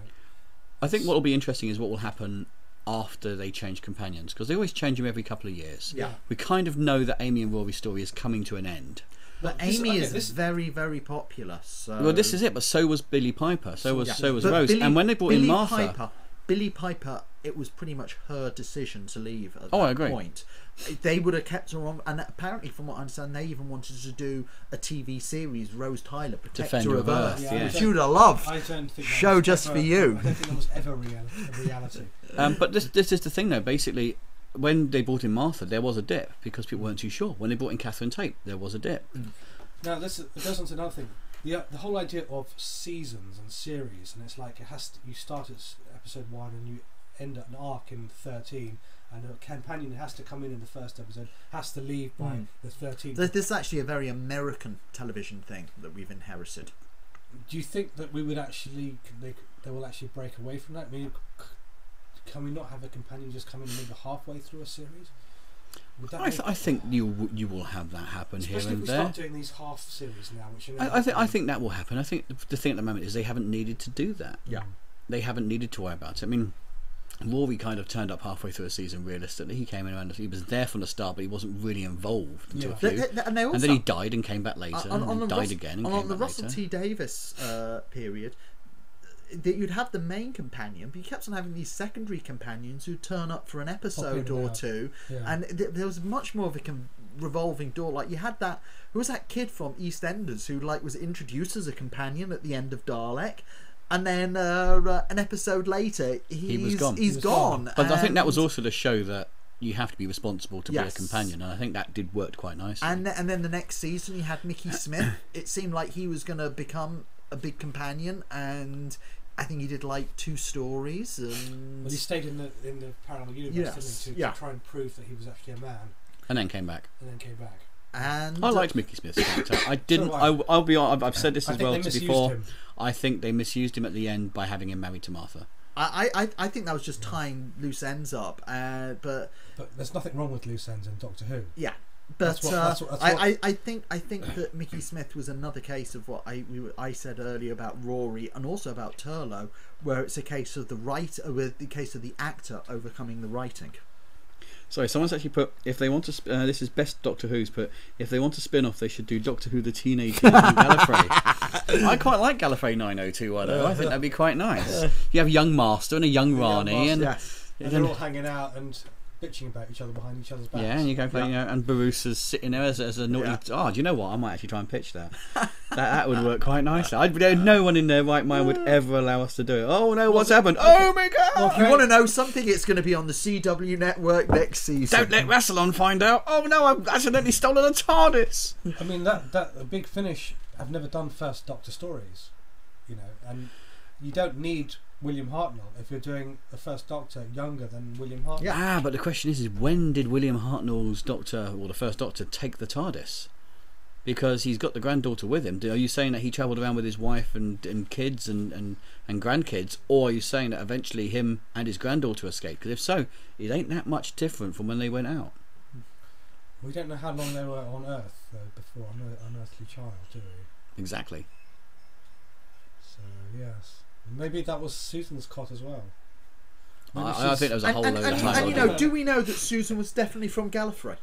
I think what will be interesting is what will happen after they change companions, because they always change them every couple of years. Yeah. We kind of know that Amy and Rory's story is coming to an end. But Amy is very, very popular. So well, this is it. But so was Billie Piper. So was Rose. And when they brought in Martha, Billie Piper, it was pretty much her decision to leave at that I agree. point. They would have kept her on, and apparently, from what I understand, they even wanted to do a TV series, Rose Tyler, Protector of Earth. Yeah. She would have loved. I don't think show just for you. I don't think that was ever a reality. But this is the thing, though. Basically, when they brought in Martha, there was a dip because people weren't too sure. When they brought in Catherine Tate, there was a dip. Now, it goes on to another thing. The whole idea of seasons and series, and it's like you start at episode 1 and you end at an arc in 13, and a companion has to come in the first episode, has to leave by the 13th. This is actually a very American television thing that we've inherited. Do you think that we would actually they will actually break away from that? I mean, can we not have a companion just come in maybe halfway through a series? I think you will have that happen here and there. Especially if we start doing these half series now, which I think that will happen. I think the thing at the moment is they haven't needed to do that. Yeah, they haven't needed to worry about it. I mean, Rory kind of turned up halfway through a season. Realistically, he came in around. He was there from the start, but he wasn't really involved until a few. And then he died and came back later, and then died again and came back later. On the Russell T Davies period, you'd have the main companion, but you kept on having these secondary companions who turn up for an episode or two, and there was much more of a revolving door. Like you had that, who was that kid from EastEnders who was introduced as a companion at the end of Dalek, and then an episode later he's gone. But I think that was also to show that you have to be responsible to be a companion, and I think that did work quite nicely. And then the next season you had Mickey Smith. It seemed like he was going to become a big companion, and I think he did 2 stories. And he stayed in the parallel universe, didn't he, to try and prove that he was actually a man. And then came back. And I liked Mickey Smith's character. I didn't. I'll be honest. I've said this as well before. I think they misused him at the end by having him married to Martha. I think that was just tying loose ends up. But there's nothing wrong with loose ends in Doctor Who. Yeah. But I think that Mickey Smith was another case of what I said earlier about Rory, and also about Turlough, where it's a case of the case of the actor overcoming the writing. Sorry, someone's actually put, if they want to, this is Best Doctor Who's put, if they want a spin-off, they should do Doctor Who the Teenage Years and Gallifrey. I quite like Gallifrey 90210. I think that'd be quite nice. You have a young Master and a young Rani, and they're all hanging out and bitching about each other behind each other's backs. Yeah, and you go, and Barusa's sitting there as a naughty. Oh, do you know what? I might actually try and pitch that. that would work quite nicely. No one in their right mind would ever allow us to do it. Oh no, what's happened? Oh my god! Well, if you want to know something, it's going to be on the CW network next season. Don't let Rassilon find out. Oh no, I've accidentally stolen a TARDIS. I mean, that Big Finish have never done First Doctor stories, and you don't need William Hartnell if you're doing the First Doctor younger than William Hartnell. Yeah, but the question is when did William Hartnell's Doctor, or the First Doctor, take the TARDIS? Because he's got the granddaughter with him. Are you saying that he travelled around with his wife and kids and grandkids, or are you saying that eventually him and his granddaughter escaped? Because if so, it ain't that much different from when they went out. We don't know how long they were on Earth before Unearthly Child, do we? Exactly. So yes. Maybe that was Susan's cot as well. I think there was a whole load of time. And do we know that Susan was definitely from Gallifrey?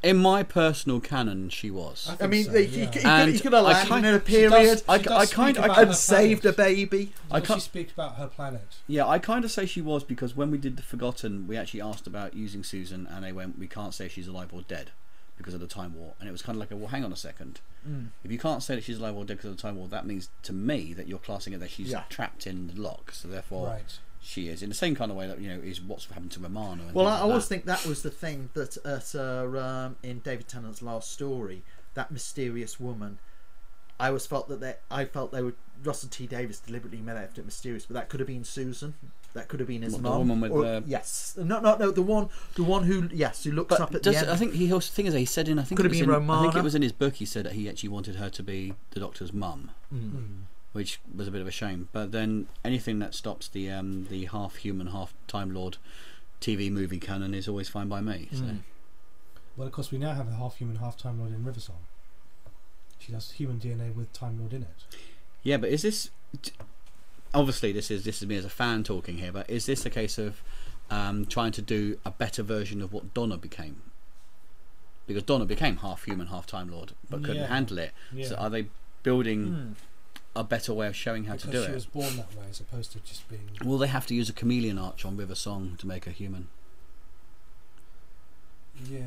In my personal canon, she was. I mean, he could have landed in a period. I saved a baby. She speaks about her planet. Yeah, I kind of say she was, because when we did The Forgotten, we actually asked about using Susan, and they went, we can't say if she's alive or dead because of the Time War. And it was kind of like, well, hang on a second. If you can't say that she's alive or dead because of the Time War, that means to me that you're classing it that she's trapped in the lock. So therefore, she is in the same kind of way that is what's happened to Romana. Well, I always think that was the thing that in David Tennant's last story, that mysterious woman. I always felt that Russell T Davies deliberately made it mysterious, but that could have been Susan. That could have been his mum. The woman with yes, no, the one who looks up at the end. I think he said in, I think could have been Romana. I think it was in his book. He said that he actually wanted her to be the Doctor's mum, which was a bit of a shame. But then anything that stops the half human, half Time Lord TV movie canon is always fine by me. So. Well, of course, we now have a half human, half Time Lord in Riversong. She has human DNA with Time Lord in it. Yeah, but is this? Obviously, this is me as a fan talking here. But is this a case of trying to do a better version of what Donna became? Because Donna became half human, half Time Lord, but couldn't handle it. Yeah. So are they building a better way of showing how to do it? Because she was born that way, as opposed to just being. Will they have to use a chameleon arch on River Song to make her human? Yeah.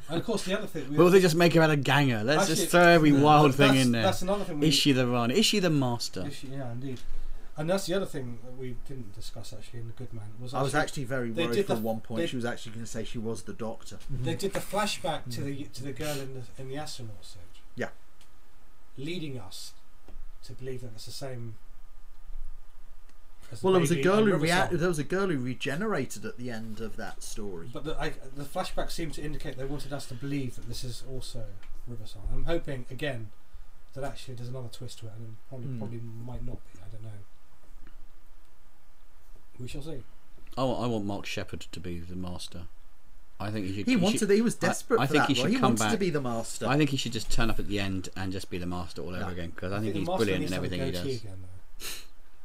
And of course, the other thing. Will they just make her out of Ganger? Let's just throw every wild thing in there. That's another thing. Is she the Rani? Is she the Master? Yeah, indeed. And that's the other thing that we didn't discuss actually in The Good Man. I was actually very worried at one point she was actually going to say she was the Doctor. They did the flashback to the girl in the astronaut suit. Yeah. Leading us to believe that it's the same. Well, there was a girl who regenerated at the end of that story. But the flashback seemed to indicate they wanted us to believe that this is also Riversong. I'm hoping again that actually there's another twist to it, and it probably might not be. I don't know. We shall see. I want Mark Sheppard to be the Master. I think he should. He was desperate for that. He wanted to be the Master. I think he should just turn up at the end and just be the Master all over again, because I think he's brilliant in everything he does.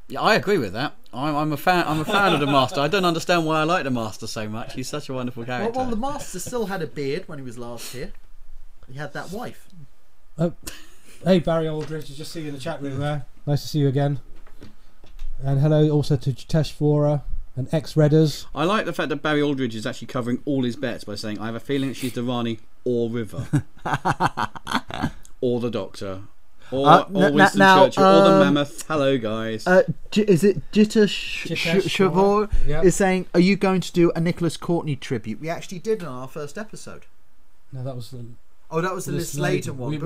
Yeah, I agree with that. I'm a fan of the Master. I don't understand why I like the Master so much. He's such a wonderful character. Well, the Master still had a beard when he was last here. He had that wife. Oh, hey Barry Aldridge, I just see you in the chat room there. Nice to see you again. And hello also to Jitesh Vora and ex-Redders. I like the fact that Barry Aldridge is actually covering all his bets by saying, I have a feeling that she's the Rani or River. Or the Doctor. Or Winston Churchill, or the Mammoth. Hello, guys. Is it Jitesh Vora is saying, are you going to do a Nicholas Courtney tribute? We actually did in our first episode. No, that was the... Oh, that was the Liz Sladen one. We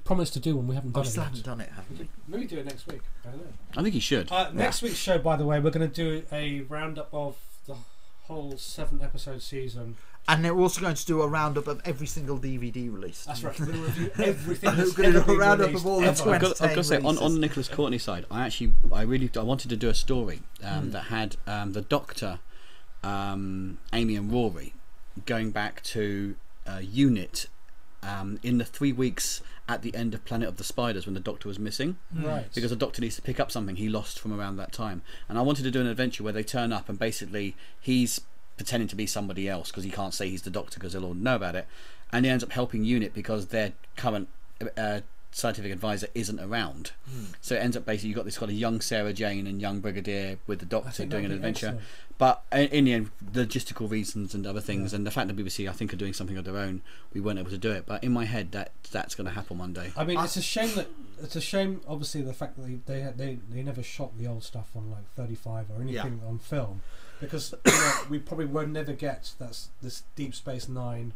promised to do one. We haven't done it. We still haven't done it, haven't we? Maybe do it next week. I don't know. I think you should. Next week's show, by the way, we're going to do a roundup of the whole 7-episode season. And they're also going to do a roundup of every single DVD release. That's right. We're going to review everything. We're going to do a roundup of all the 2010 I've got to say, on Nicholas Courtney's side, I wanted to do a story that had the Doctor, Amy and Rory going back to UNIT in the 3 weeks at the end of Planet of the Spiders when the Doctor was missing. Right. Because the Doctor needs to pick up something he lost from around that time. And I wanted to do an adventure where they turn up and basically he's pretending to be somebody else because he can't say he's the Doctor because they'll all know about it, and he ends up helping UNIT because their current scientific advisor isn't around. So it ends up basically you've got this kind of young Sarah Jane and young Brigadier with the Doctor doing an adventure. Excellent. But in the end, logistical reasons and other things, and the fact that BBC I think are doing something of their own, we weren't able to do it. But in my head, that's going to happen one day. I mean, it's a shame. Obviously, the fact that they never shot the old stuff on like 35 or anything on film, because we probably won't never get this Deep Space Nine,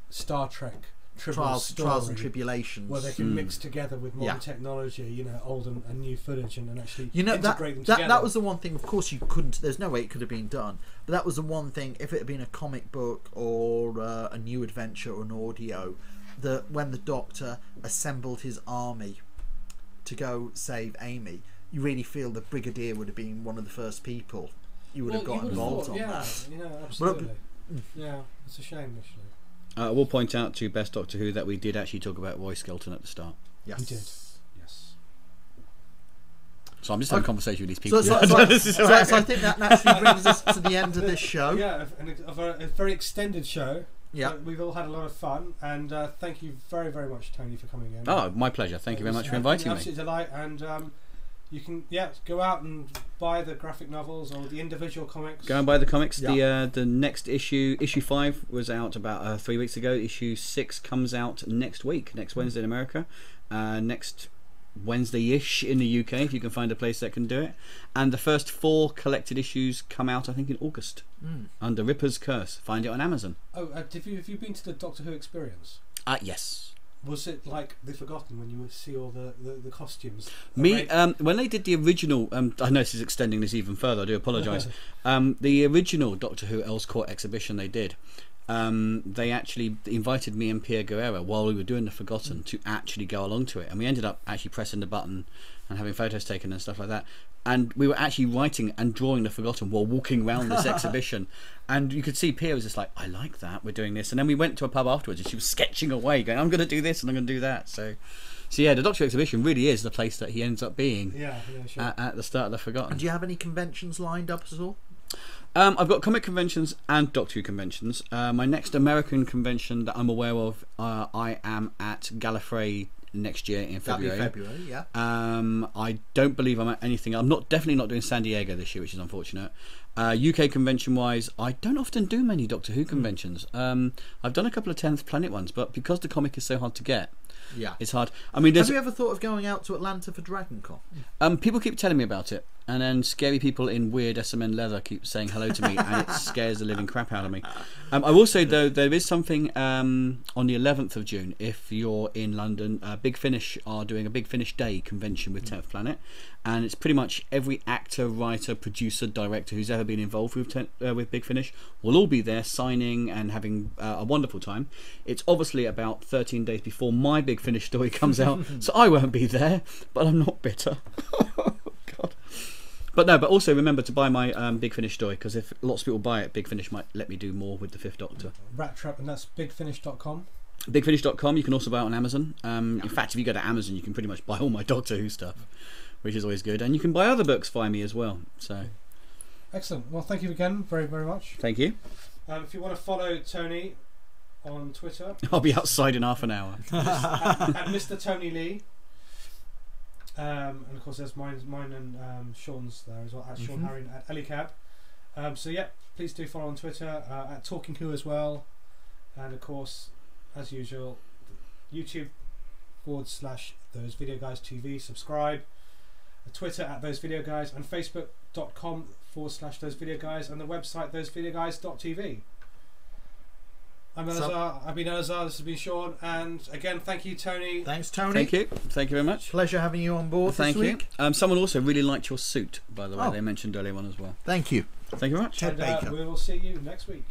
Star Trek. Trials and Tribulations, where they can mix together with modern technology, old and new footage, and actually integrate them together. That was the one thing. Of course, you couldn't. There's no way it could have been done. But that was the one thing. If it had been a comic book or a new adventure or an audio, that when the Doctor assembled his army to go save Amy, you really feel the Brigadier would have been one of the first people you would have got involved on that. Yeah, absolutely. Yeah, it's a shame actually. I will point out to Best Doctor Who that we did actually talk about Roy Skelton at the start. Yes, we did. Yes. So I'm just having a conversation with these people. So I think that naturally brings us to the end of this show. Yeah, a very extended show. Yeah, we've all had a lot of fun, and thank you very, very much, Tony, for coming in. Oh, my pleasure. Thank you very much for inviting me. Absolute delight, and you can go out and buy the graphic novels or the individual comics. Go and buy the comics. The next issue 5 was out about 3 weeks ago. Issue 6 comes out next week, next Wednesday in America, next Wednesday-ish in the UK if you can find a place that can do it. And the first 4 collected issues come out I think in August under Ripper's Curse. Find it on Amazon. Oh, have you been to the Doctor Who experience? Yes. Was it like The Forgotten when you would see all the costumes? When they did the original, I know this is extending this even further, I do apologise. The original Doctor Who Earls Court exhibition they did, they actually invited me and Pierre Guerrero while we were doing The Forgotten to actually go along to it, and we ended up actually pressing the button and having photos taken and stuff like that. And we were actually writing and drawing The Forgotten while walking around this exhibition. And you could see Pierre was just like, I like that, we're doing this. And then we went to a pub afterwards and she was sketching away, going, I'm going to do this and I'm going to do that. So yeah, the Doctor exhibition really is the place that he ends up being sure. at the start of The Forgotten. And do you have any conventions lined up at all? I've got comic conventions and Doctor Who conventions. My next American convention that I'm aware of, I am at Gallifrey next year in February. Yeah. I don't believe I'm at anything. I'm definitely not doing San Diego this year, which is unfortunate. UK convention wise, I don't often do many Doctor Who conventions. I've done a couple of 10th Planet ones, but because the comic is so hard to get, it's hard. I mean, have you ever thought of going out to Atlanta for DragonCon? People keep telling me about it, and then scary people in weird SMN leather keep saying hello to me, and it scares the living crap out of me. I will say though, there is something on the 11th of June. If you're in London, Big Finish are doing a Big Finish Day convention with 10th Planet, and it's pretty much every actor, writer, producer, director who's ever been involved with Big Finish will all be there signing and having a wonderful time. It's obviously about 13 days before my Big Finish story comes out, so I won't be there, but I'm not bitter. God. But also remember to buy my Big Finish story, because if lots of people buy it, Big Finish might let me do more with the 5th Doctor. Rat Trap, and that's bigfinish.com. Bigfinish.com. You can also buy it on Amazon. In fact, if you go to Amazon, you can pretty much buy all my Doctor Who stuff, which is always good. And you can buy other books via me as well. So, excellent. Well, thank you again very, very much. Thank you. If you want to follow Tony on Twitter, I'll be outside in half an hour. at Mr. Tony Lee. And of course there's mine and Sean's there as well, at Sean Harry at Elicab. So yeah, please do follow on Twitter, at Talking Who as well, and of course as usual YouTube /Those Video Guys TV, subscribe, Twitter at Those Video Guys, and Facebook.com /Those Video Guys, and the website thosevideoguys.tv. I'm Elisar. I've been Elisar. This has been Sean. And again, thank you, Tony. Thanks, Tony. Thank you. Thank you very much. Pleasure having you on board this week. Someone also really liked your suit, by the way. They mentioned earlier on as well. Thank you. Thank you very much. And we will see you next week.